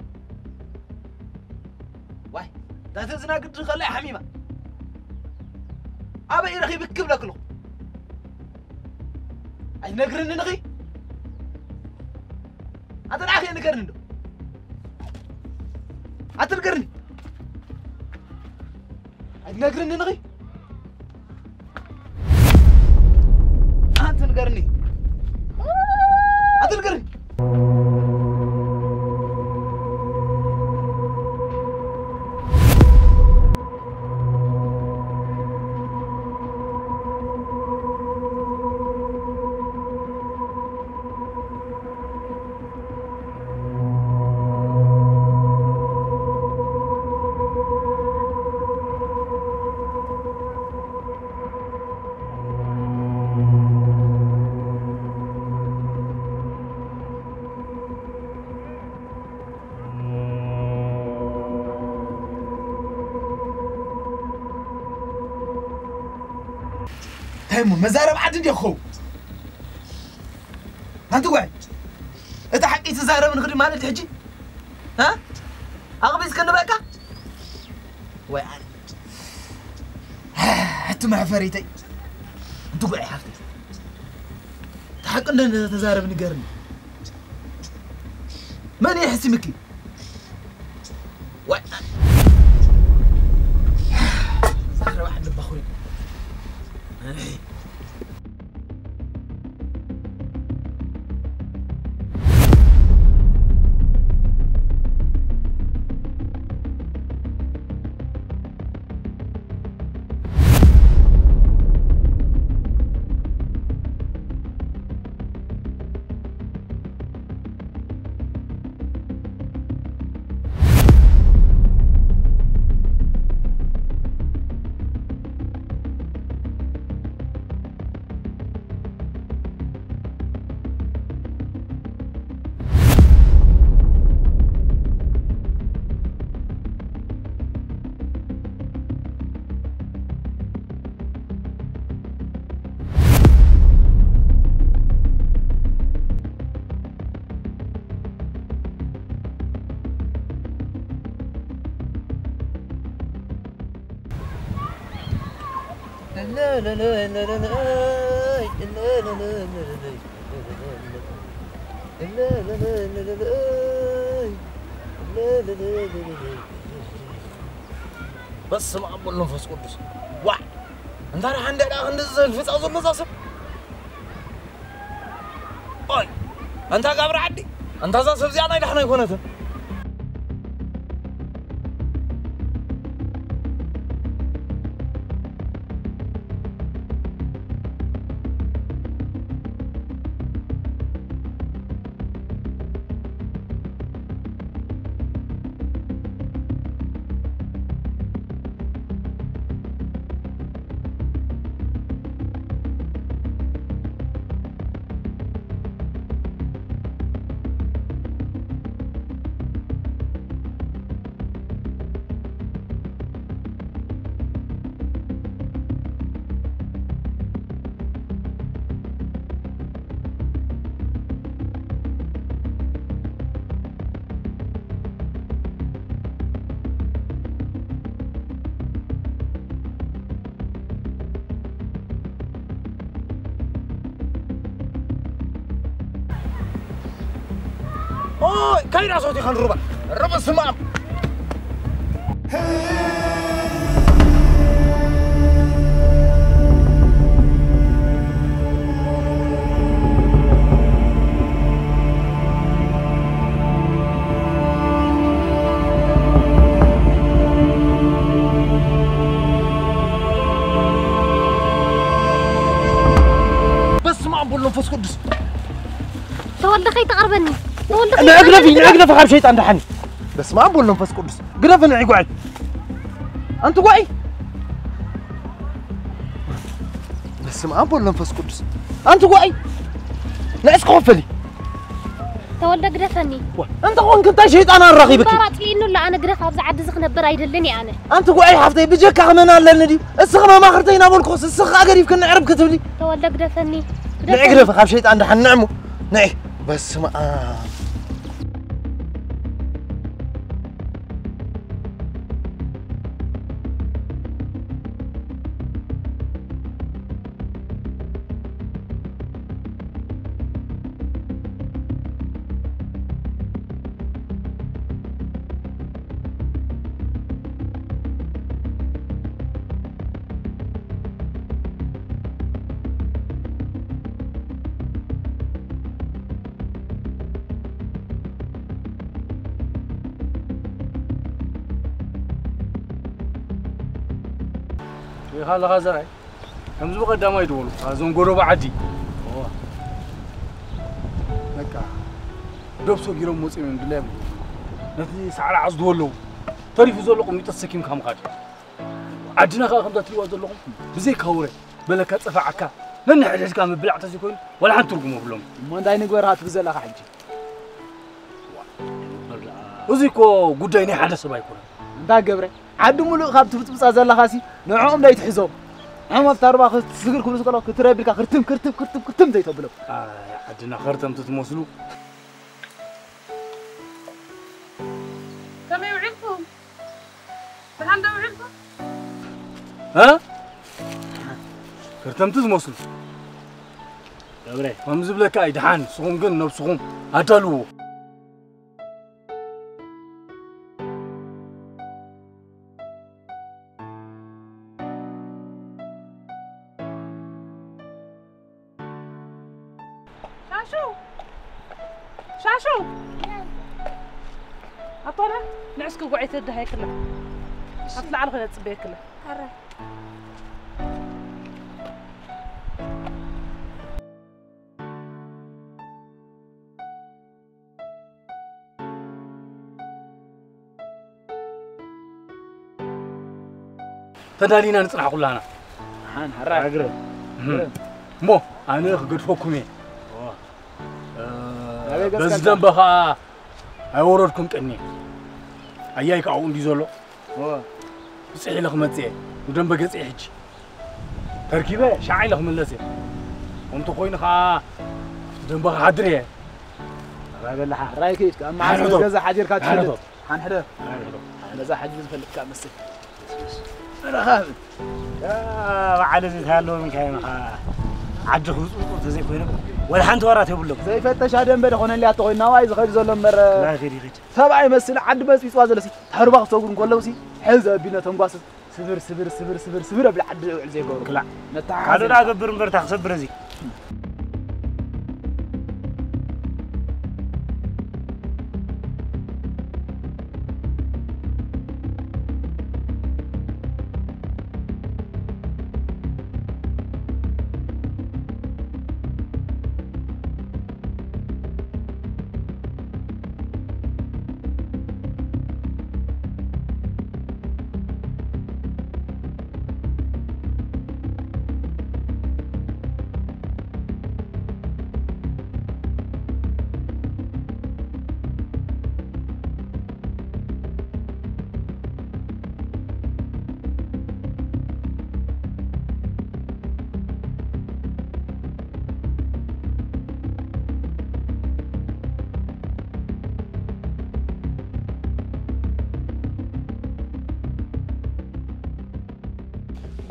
واي دا تزنا قد خلي حميمه ابا يرخي بكب لكلو اي نغرن نخي انت راخي نغرن دو انت نغرن اي نغرن نخي انت نغرني انت نغرن تيمون مزارب عدد يخو أنت واحد أنت حقي تزارب من غير ما نتحجي ها أغبيز كنا بقى واحد حتى مع فريتي أنت واحد حفتي تحقنا تزارب نقرني من يحسي مكي واحد زهرة واحد بخوري لا لا لا لا لا لا لا لا لا بس ما أقول نفس قدس واحد أنت راح عند الفيس أظن نزاسب أي أنت قابر عدي أنت زاسب زيادة إلى حنا يكونته كاين صوتي خن ربع سمع بس ما بقول له فوس قدس تولد خي تقربني تولد انا اقرفي خاب شيطان دحني بس ما بقول له فوس قدس قرفنا عقعد انت قعي بس ما بقول له فوس قدس انت قعي نعس قفلي تولد قرفني انت قون كنت شيطان الرغيبك طارتي انه لا انا قرف ابز عد زخ نبر ايدلني انا انت قعي حفتي بجك خمنا لنا دي السخ ما خرتينا بالقوس السخ اقريف كنا عرب كتبلي تولد قرفني نعقرف خاب شيطان دحن نعمو نعي بس ما هلا غازراي كم زبق قدام يدولوا ازون غورو بعدي بقى دوبسو غيرو موصي من دلام نتي سعر عزدولو طريف زلقم يتسكيم كم قاد عدنا كم تتلوا زلقم بزي كوري بلك صفعك من حدث كان بلع تسكون ولا حد ترجمه بلوم ما انداي نغير هات بزلا حجي وزيكو غدايني حدث بايكون انت غبره عد ملو خاب تبص زلا خاسي نعوم لا يتحزو عم افتربا تسغر كل سقلو كتربيك كرتم زي تبلو عدنا خرتم تتمسلو كم يوعدكم بهند يوعدكم ها كرتم تتمسلو دبري ومزبلك ايدحان سخون كن نفسكم اتلو شاشو أطلع نعسك وقعت ده هيك له أطلع على غدا تصبيك له هرا تدالينا نصرح كلنا حان هرا اقرب مو انا قد فوكمي بس دنبخا ايوردكم قني اياي كاو اندي زلو صحي لك متي ودنب غصي حجي تركيبه شاعي لك ملسي انت خوين خا دنبخا حدري رايبلها رايكيت اما غزا حجر كاتشلت حان حدا غزا حجر زفلك كامسل انا خاف يا وعلى زيت هالو من كاين خا عجخ وصوص زي كوينه ولا حنت ورات يبلك زي فتش ادم بده خونه لي اتقوينا واي زخد زلو مر لا خير يخج تبعي مسل عد بس يصوازلسي تحربا صغرن كلوسي حز بينا تنباس سبر سبر سبر سبر سبر بلا عد زي غور كلا نتا كادو اغبر مبر تخسبر زي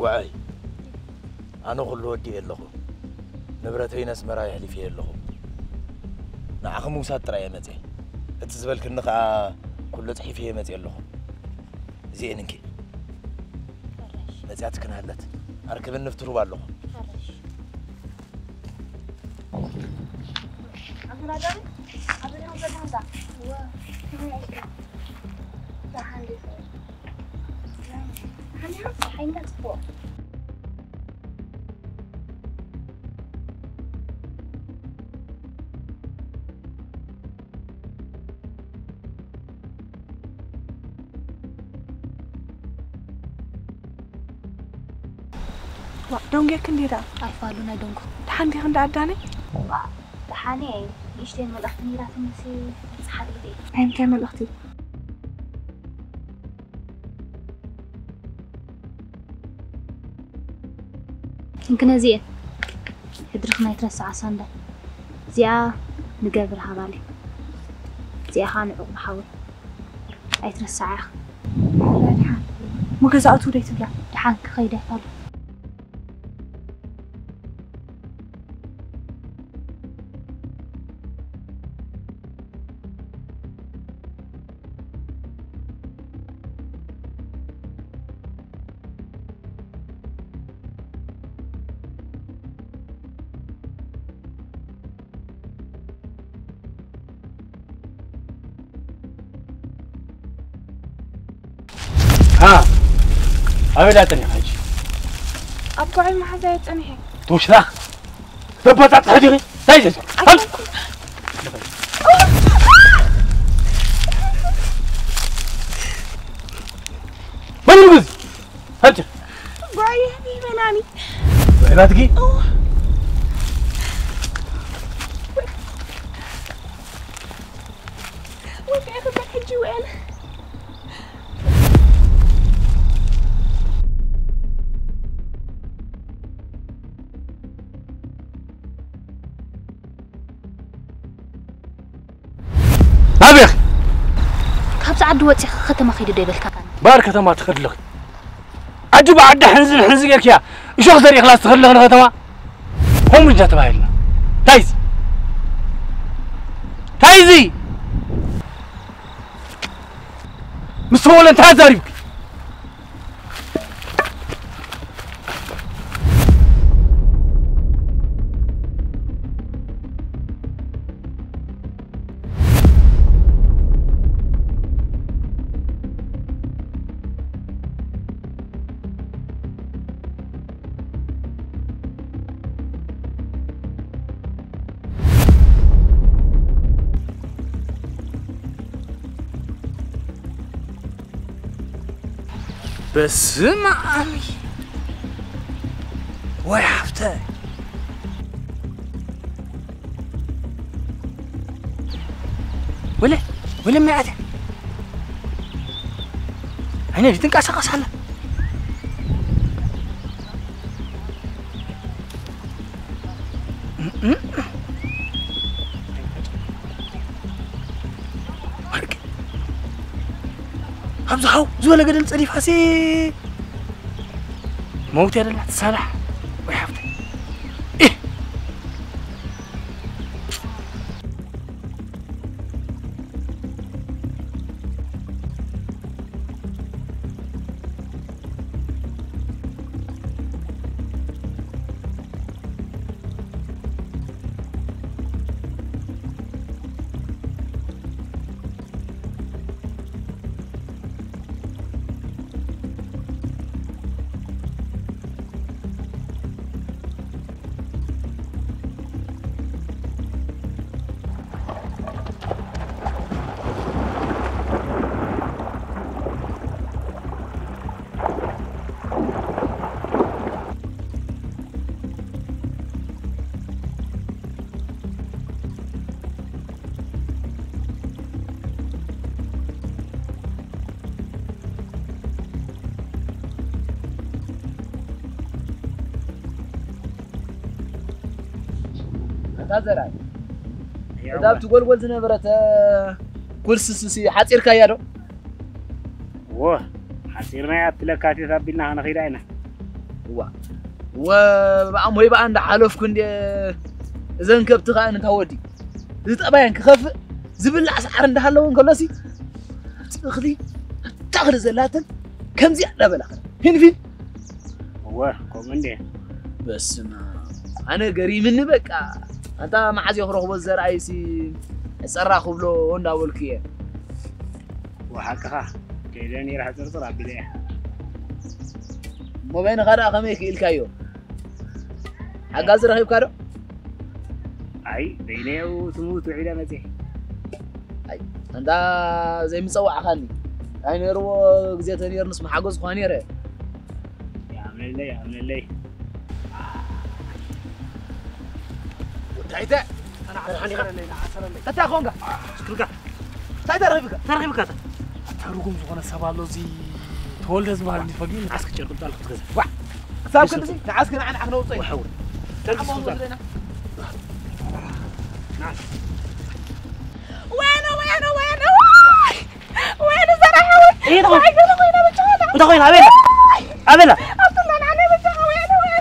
وعي أنا كل ودي اللهم نبرتين اسمرا يحلي فيه اللهم نعم موسى ترى يا متى تزبل كنا كله تحيفيه مزي لهم زينك مزياتك نهلت اركب النفترو بالله دونجي كنديرا أيفالونا دونجو تحني عند عداني تحاني يشتين من الأختني لا تنسي صحابي دي هين كامل أختي يمكن زين يدرخنا يترسع عساندا زيا نقابل حبالي زيا خانعو بحاول أيترسع يا أخ مو كزاوتو ديت بلا تحانك خيدة فالو ها أبدا تاني حاجة أبوعي ما حدا يتنهي توش ذا تبغى تحدي تايز ما يلبس هاتي أبوعي هذه مناني لا تجي وين أخذ الحجي وين أبيخ كابس عدو واتي ختم خيد ديبل كان باركة ما تخلق عجب عد حنزل يا شو خسر خلاص تخلق أنا ختمه هم رجع تبايلنا تايزي مسؤول أنت هزاريك بس معامي ويا حفتاي ولا ما عاد هنا جدك أسقط حلا أبزحوا زولا قدل تصري فاسي موت يا دلع تصالح ويحفتي إيه تازراي إذا بتقول زنبرة كل سسي حصير كيادو واه حصيرنا يتلكاتي تابلنا أنا خيرنا وبقى مهي بقى عند حلف كندي زين كبت خان تودي زت أبين كخف زبل أسعار عندها لون قلنا سي تأخذي تأخذ زلاتن كم زي لا بلا هين فين هو كومندي بس ما أنا قريب مني بقى أنت ما عاد يخرج بالزرع يسي صراخ بلو هنا والكيه وحقها كيداني راح ترطر بداية ما بين غدا خميك الكايو حقاز رخيب كارو أي بيني وتموت وعيدا مزيح أي أنت زي مصوع خاني أي نيرو زي تنير نسمع حقوس خواني رأي يا عمل الله تعيدا أنا عارف تتا خونغا شكرا تعيدا رخيبك ترغيبك تروقم زغنا سبالو زي تولد زمان فقين عسك تشرب بالك تغزل واه ساب كنت زي نعسك أنا عن وصي وحول نعم وين زرعها ايه دغوي وين دغوي أبلا أطلع عليه بتاعه وين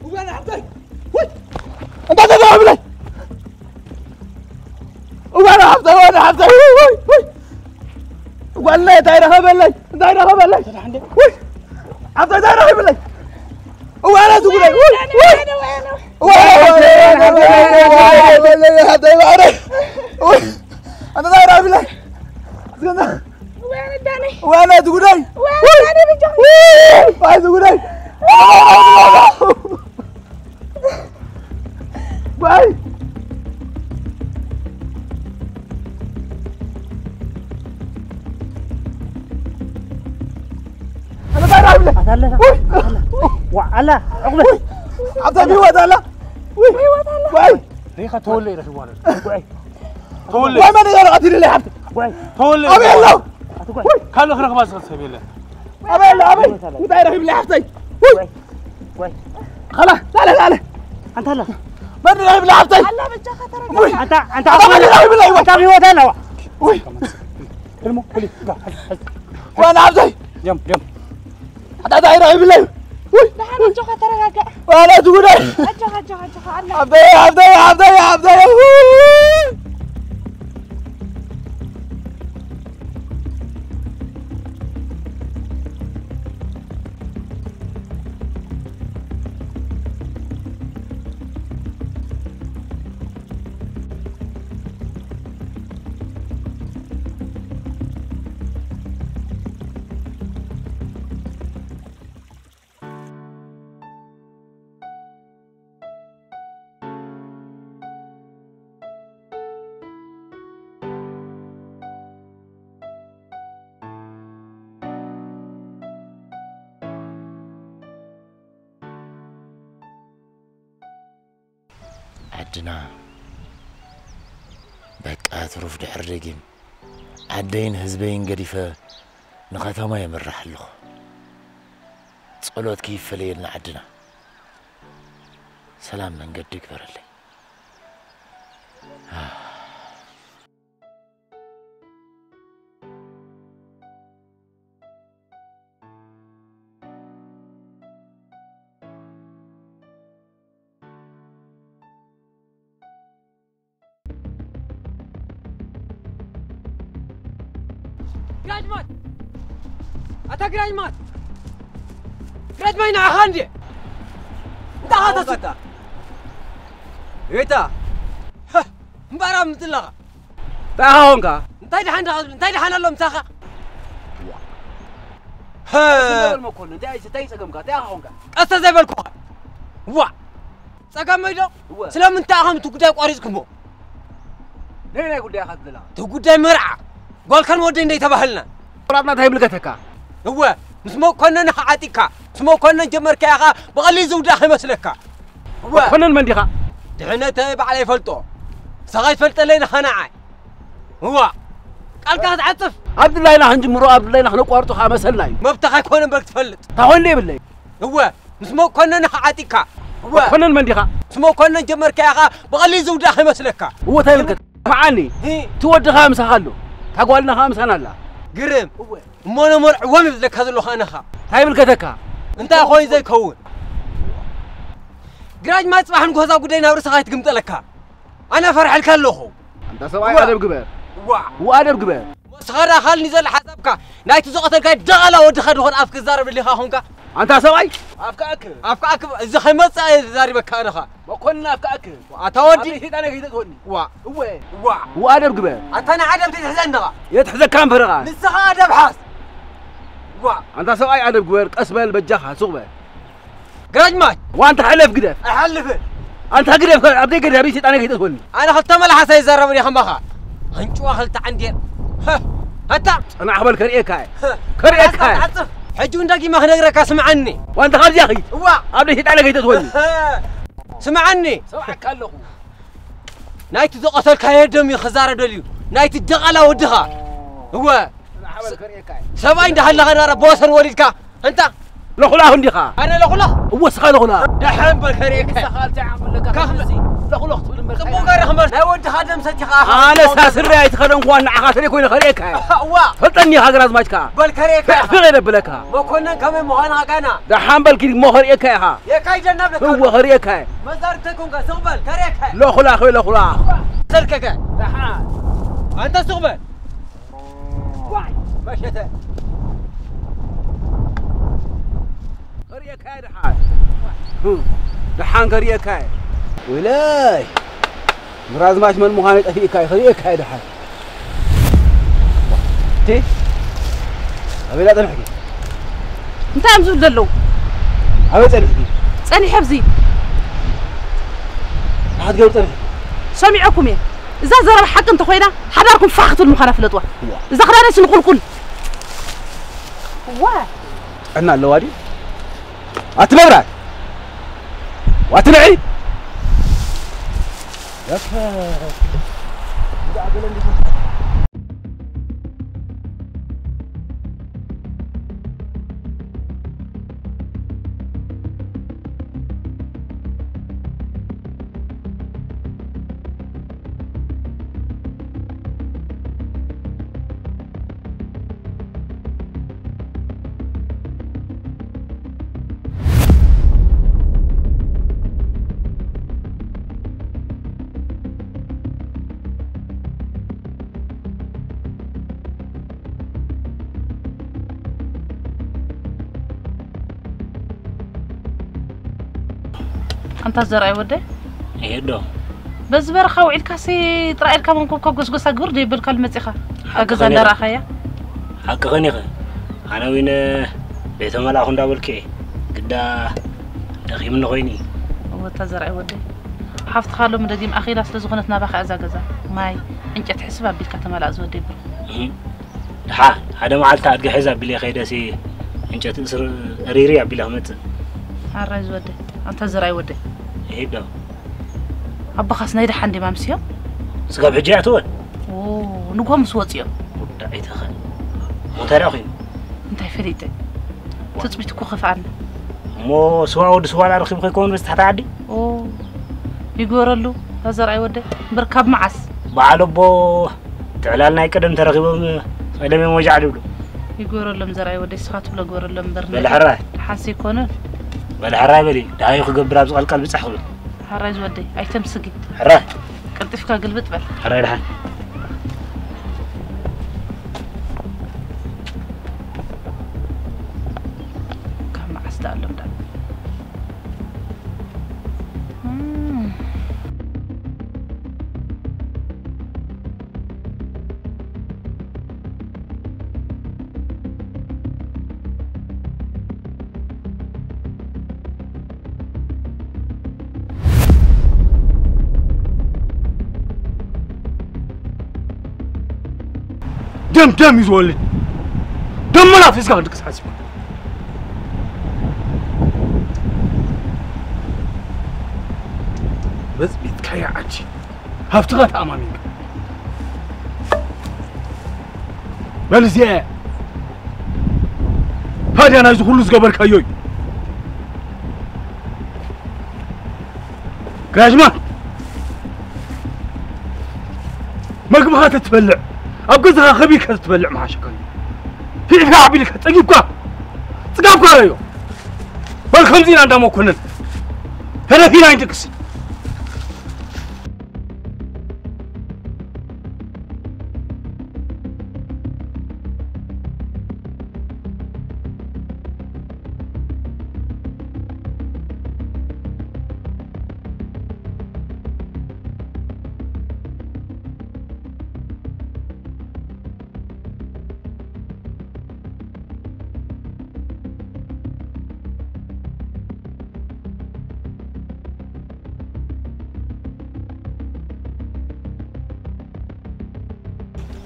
وانا حبتي وي انت تضرب لي وانا حبتي وي وقال لي دايره هبل وي حبتي دايره هبل وانا تقول لي وي انا دايره هبل وين الداني وانا تقول لي وين الداني بجو عايز تقول لي باي انا داير اعمل وعلا عقبه عطني ودالا وي ريخه تولي يا شوال تولي وين ما نقدر قتل لي حتى تولي ابي الله كان اخرك ما صار سبيل ابي وداير لي حتى وي خلاص لا انت هلا ما ادري اجيب لعبتي الله بجاك ترى انت انت في ودانا وي المو كلي وانا عبدي يم حتى داير اجيب لي دحين أجوها ترى ولا تقول أجوها عبدي عدنا بقى تروف دحر رجيم عدين هزبين قريفة نخاثة ما يمرح له تصلوت كيف فليلنا عدنا سلام من قد يكبر لي جراجمات أتا جراجمات جراجمات نعخاندي أنت هذا ستا إيتا مبارا متلقى تاهونكا انتي دحان اللهم ساخا ها المكون انت عايز تايسقمكا تاهونكا أستاذ بالكو وا سقام ميدو سلام انت أخم تقدر قاريسكمو ليه يقول لي أخذ لا تقدر مرعى قال كان ودي ندي تبهلنا رابنا تهيب لقتك هو مسمو كنا نحاتيكا مسمو كنا نجمر كياخا بغلي زودا خمسلكا هو كنا من ديخا دحنا تايب علي فلطو سغاي فلط لينا خناعي هو قال كان تعطف عبد الله لا هنجمرو عبد الله نحن قارتو خامسلناي مبتخ يكون برك تفلط تاون لي بالله هو مسمو كنا نحاتيكا هو كنا من ديخا مسمو كنا نجمر كياخا بغلي زودا خمسلكا هو تايب معاني تود خامس خلو تقولنا خامس انا لا قرم مو مر ومي بدك هذا لو خانخا هاي بالكتكا انت اخوي زي كون جراج ما تصبح نكو هذا قدينا ورس غايت قمت لك انا فرح لك له انت سواي ادب قبر هو ادب قبر صغار خالني زل حسابك نايت زقتك دغلا ودخل هون افك زارب اللي خاهونك انت سواي افكاك اذا خمس زاري مكانها ما كنا افكاك اتودي انا كيف تقولني وا هو ادب قبر انت انا عدم تحزنها يتحزن كان فرغا لسه ادب حاس وا انت سواي ادب قبر قسبل بجاخه سوق جراج مات وانت حلف قدر احلف انت قدر ابدي قدر ريسيت انا كيف تقولني انا خلت ملح سيزربني خمخه هنشو اخلت عندي انت انا احبل كريكاي كريكاي حجو ندقي ما نغرك اسمعني وانت خرج يا اخي هو ابدي هيت على كيف تقولني سمعني سمعك كله نايت زقتل كايدم يخزار دليو نايت دغلا ودها هو انا احبل كريكاي سبعين ده هلا غير بوسن وليدك انت لخلا هنديخا انا لخلا هو سخال لخلا دحين بالكريكاي سخال تعمل لك كخلسي لخلا اخت بالمرخ قبو غير خمر لا ود هذا مسجخا انا ساسر رايت خدم كون عخاتري كوين كريكاي هو فطني هاغراز ماجكا بالكريكاي فغير بلكا ما كنا كم مهنا كنا ده حامل كي مو كريكاي ها يا كاي جنب لك هو كريكاي مزارتكم كسقبل كريكاي لخلا اخوي لخلا سلكك دحان انت سقبل واي مشيت كريكاي دحان كريكاي ولاي مراز ماش من مهانة أفيكاي كريكاي دحان تي أبي لا تنحكي أنت أمزول دلو أبي تنحكي ثاني حبزي حد قال تنحكي سامعكم يا إذا زرب حق أنت خوينا حضركم فاخت المخالفة لطوة إذا خلنا سنقول كل واه أنا اللوادي أتمرد وأتنعي يفا أنت زرع ودي؟ إيه دو بس برخا وعيد كاسي ترى كمان كوكا جوز جوز أقول دي بالكلمة تخا أجزا درا خيا حق غني خا أنا وين بيت ملا خندا بالكي قدا دقي من غيني وتزرع ودي حفظ خالو من ديم أخيرا سلزغنت نباخ أزاجزا ماي أنت تحسبها بالكتمة لا زودي ها هذا ما علت أرجع حزب بلي خيدا سي أنت تصير ريري بلا مت عرّز ودي أنت زرع ودي إيه ده أبا خاص نيد حندي ما مسيو سقاب حجات هو أوه نقوم مسواتيو ودا أي تخن مو تراخين أنت فريدة تثبت كوخف عنا مو سواء سواء على رخيم يكون بس تحت عدي أوه يقول له تزرع ودي بركب معس بعلبو تعلالنا يقدم ترغيبهم فلم يوجع له يقول لهم زرعي ودي سخات بلا يقول لهم برنا بالحراي حاسي يكونون بالحراي بلي دا يخ قبر ابز قلقل بصحو حراي ودي اي تمسقي حراي قلطفك قلبت بل حراي لها كم عسدا لهم دا دم يزولد دم ما في سكان دكس حاسب بس بيتكايا عجي هفتغات امامي بلزي هادي انا عايز كله زقبر كايوي كراجمان مقبغة تتبلع أبغى خبيك تتبلع مع شكل في عبي لك تجيبك أيوه بالخمسين عندها مو كنن هنا فينا عندك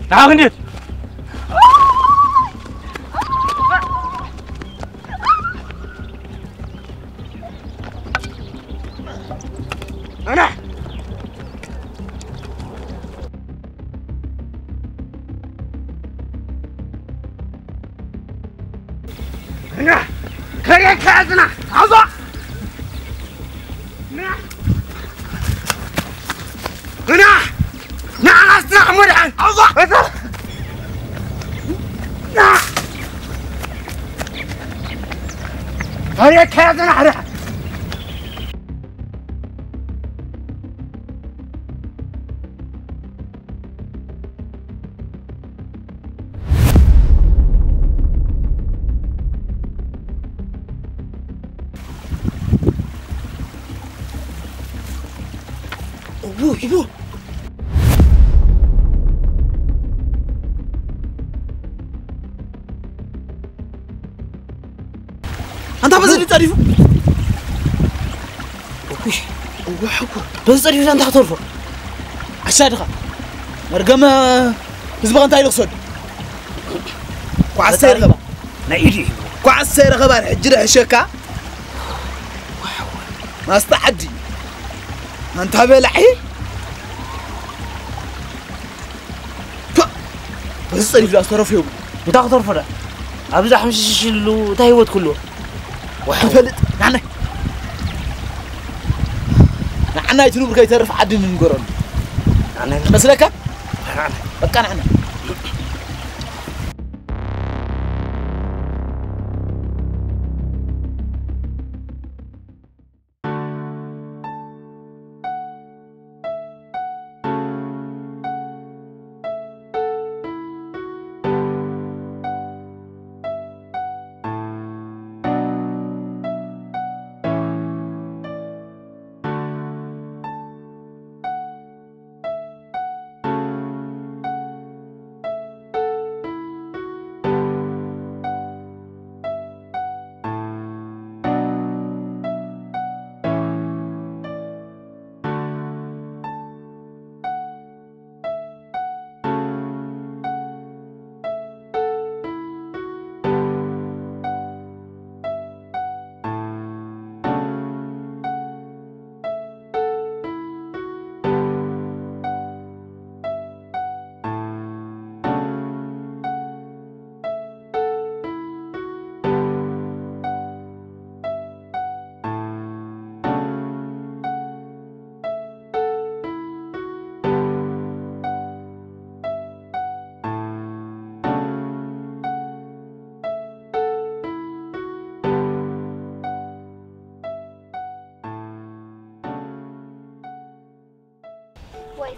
تعال ندير أنا كريك كازنا عظا نعم أسرع مرعن عظا كريك كازنا حرح أبوه أنت بس اللي تعرفه بس تعرفه أنت هتعرفه عشانها مرقمة بزبغ أنت هاي الصد وعسير غبا نايدي وعسير غبا الحجرة هشكا ما استعدي أنت بلحي بس تعرف أصرف يوم متى أخطر ده أبدا حمش شلو تايوت كله وحفلت نحن يتنو بركا يترف حد من قرن بس لك بقى نحن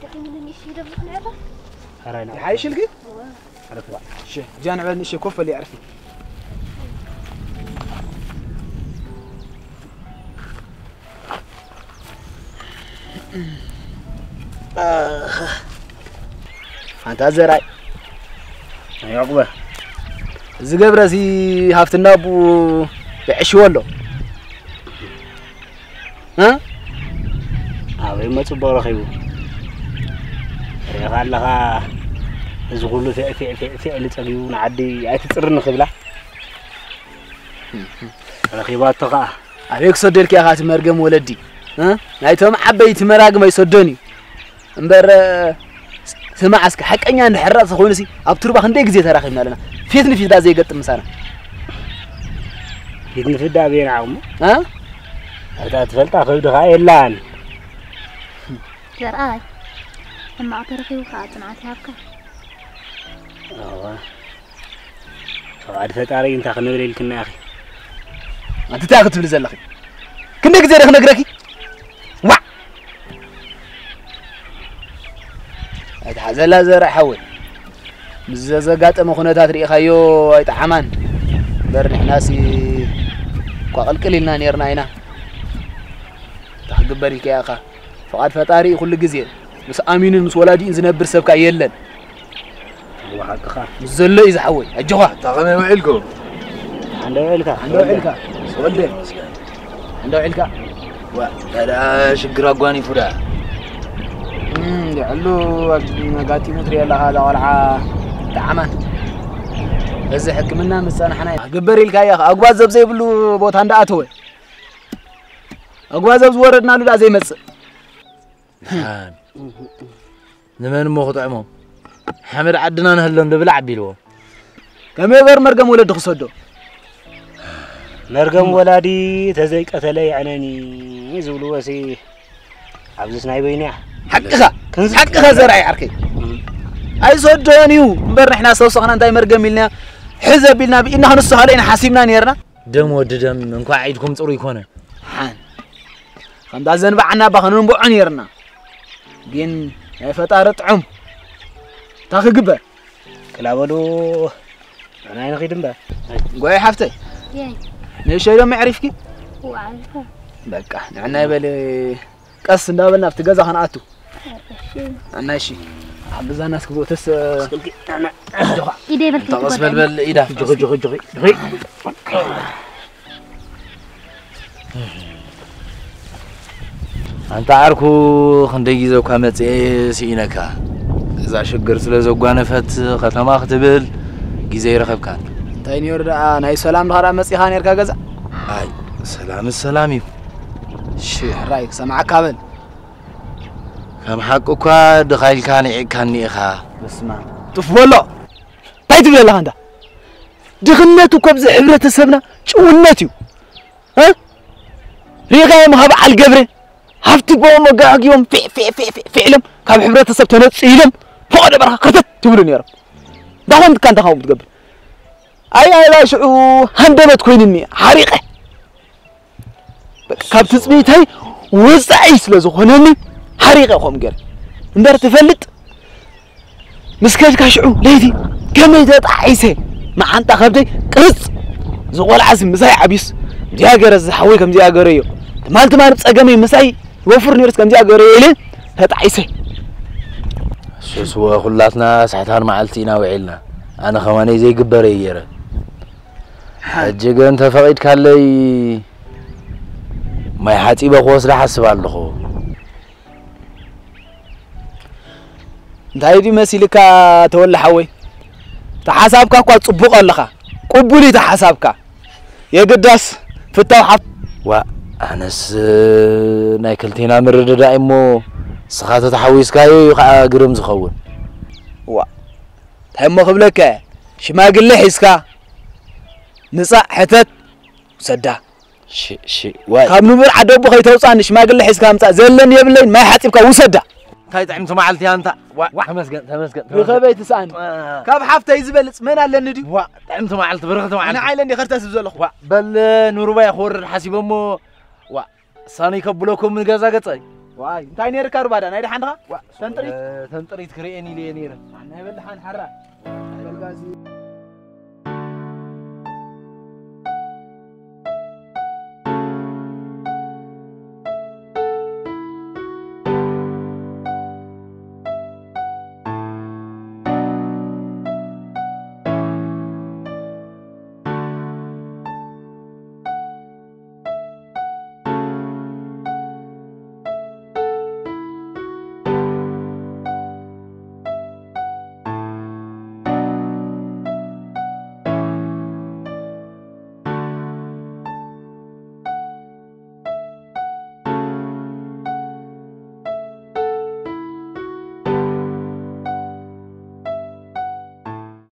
تخيمني شي دبخ نعبا هراينا حيش لقي عرفت شي جان عبالني شي كوفه اللي يعرفني فانتا زراي يا عقبه زغبرسي هافتنا ابو بعشولو ها أبي ما تبغى رخيبه قال لها زغلو في تقيون عدي أتتصرن خبلا رخيبات تقع عليك صدرك يا خات مرقم ولدي ها نايتهم عبيت مراق ما يصدوني امبر سمع اسك حقኛ نحرص خوينسي ابتربا خندي غزي تراخينا لنا فيتني في دا زي يقطم مسانا فيتني في دا بين عمو ها هذا تفلتا خبدها يلان زرعاي لما اعترفي وقعت معك هابك فعاد فتاري انت خنبري لكنا يا اخي انت تاخذ تبل زلخي كنا غزي رخ نغركي وا اتحزلا زرع حول بززغاطم خناتات ريخايو ايطحمان برنح ناسي قلقلينا نيرنا هنا تخبري يا اخا فقد فتاري كل غزي مس امين مس ولادي زنبر سبكا يلن وحقخا زله يزحوي اجوا تاغني وعلكو عنده علكا ولدي عنده علكا هذا شجرا غاني فدا يعلو غاتي متري الله هذا ولعا تعمان بس حكمنا مسان حنا غبري لك يا اخ اغواز زب زي بلو بوتا انداتو اغواز زب وردنا له زي مص نمن مو خطعمهم حمد عدنا نهلو ندبل عبيلو كما غير مرقم ولد خصدو مرقم ولادي تزيق قتلي عناني يزولو وسي عبد سناي بينيا حقها زرعي عركي اي صدونيو مبر احنا سوسخنا انتي مرقم لنا حزب لنا بإنها نص علينا حاسبنا نيرنا دم وددم انكو عيدكم صرو يكون حان خندا زنبعنا بخنون بو نيرنا جن فطار طعم تاخغبر كلابدو انا نخيدم با غوي حفتي ياي ليش يوم يعرفكي وعارفه بقى نعنا يبل قص እንዳበልና ፍትገዛ خناتو انا شي عبز الناس كبوتس انا ايدي بلتي تقص بلبل ايدا جغي انت عاركو خندي زو كامصي سينكا اذا شجر سلازغوانفت ختما ختبل غزي يرخبكان تاي نيوردا ناي سلام دخرا مصيخان يركا غزا اي سلام السلامي شي رايك سمعك كامل كم حقك دخيل كان يكني اخا بسمع طفولو تاي تبل الله انت دخنتو كبز حبرتسبنا شونتيو ها ريغا مهب على القبر هفتي بو مغاق يوم في علم كاب حبرتسب تنصيلم فوق برا كتت تبلني يا رب داون كان تخاو بتقبل اي لا شعو هندبت كوينني حريقه كاب تصبيتي وصعي سلازخونني حريقه خم غير اندر تفلط مسكاج كاشعو ليدي كما يتطعيسه مع انت خبدي قرص زغول عزم مساي عبيس دياغر زحوي كم دياغريو مالت ما صقمي مساي وفر نيرس كم دياغريو لي تطعيسه سوا خلاتنا ساعتان معلتينا وعيلنا انا خواني زي قبري يره اجيغن تفقيد كالي ما يحاتي بخوس رح اسبالخو دايدي مسيلك تولى حوي تحسابك اكو صبق لخا قبولي تحسابك يا قداس فتاو حف وا انس نايكلتينا مرد دايمو سخاته تحويسكايو يقع غرم زخون وا تهمو خبلك شماغله حسكا نصا حتت سدا شي واي كاب نبر عدو خيتوصان شماغله حسكا امصا زلن يبلين ما يحطيبك وسدا تاي طعمت معلتي انت تمسكن بخبيت سان كاب حفته يزبلص من على ندي وا طعمت معلت برخت معلت انا عايلني خرتاس بزلخ بل نوربا يخور حسيبمو وا ساني كبلوكم من غزا غصاي واي انتي نير كاربادا نايد حنها تنطريت كريني لي نير انا يبل حن حرا بلغازي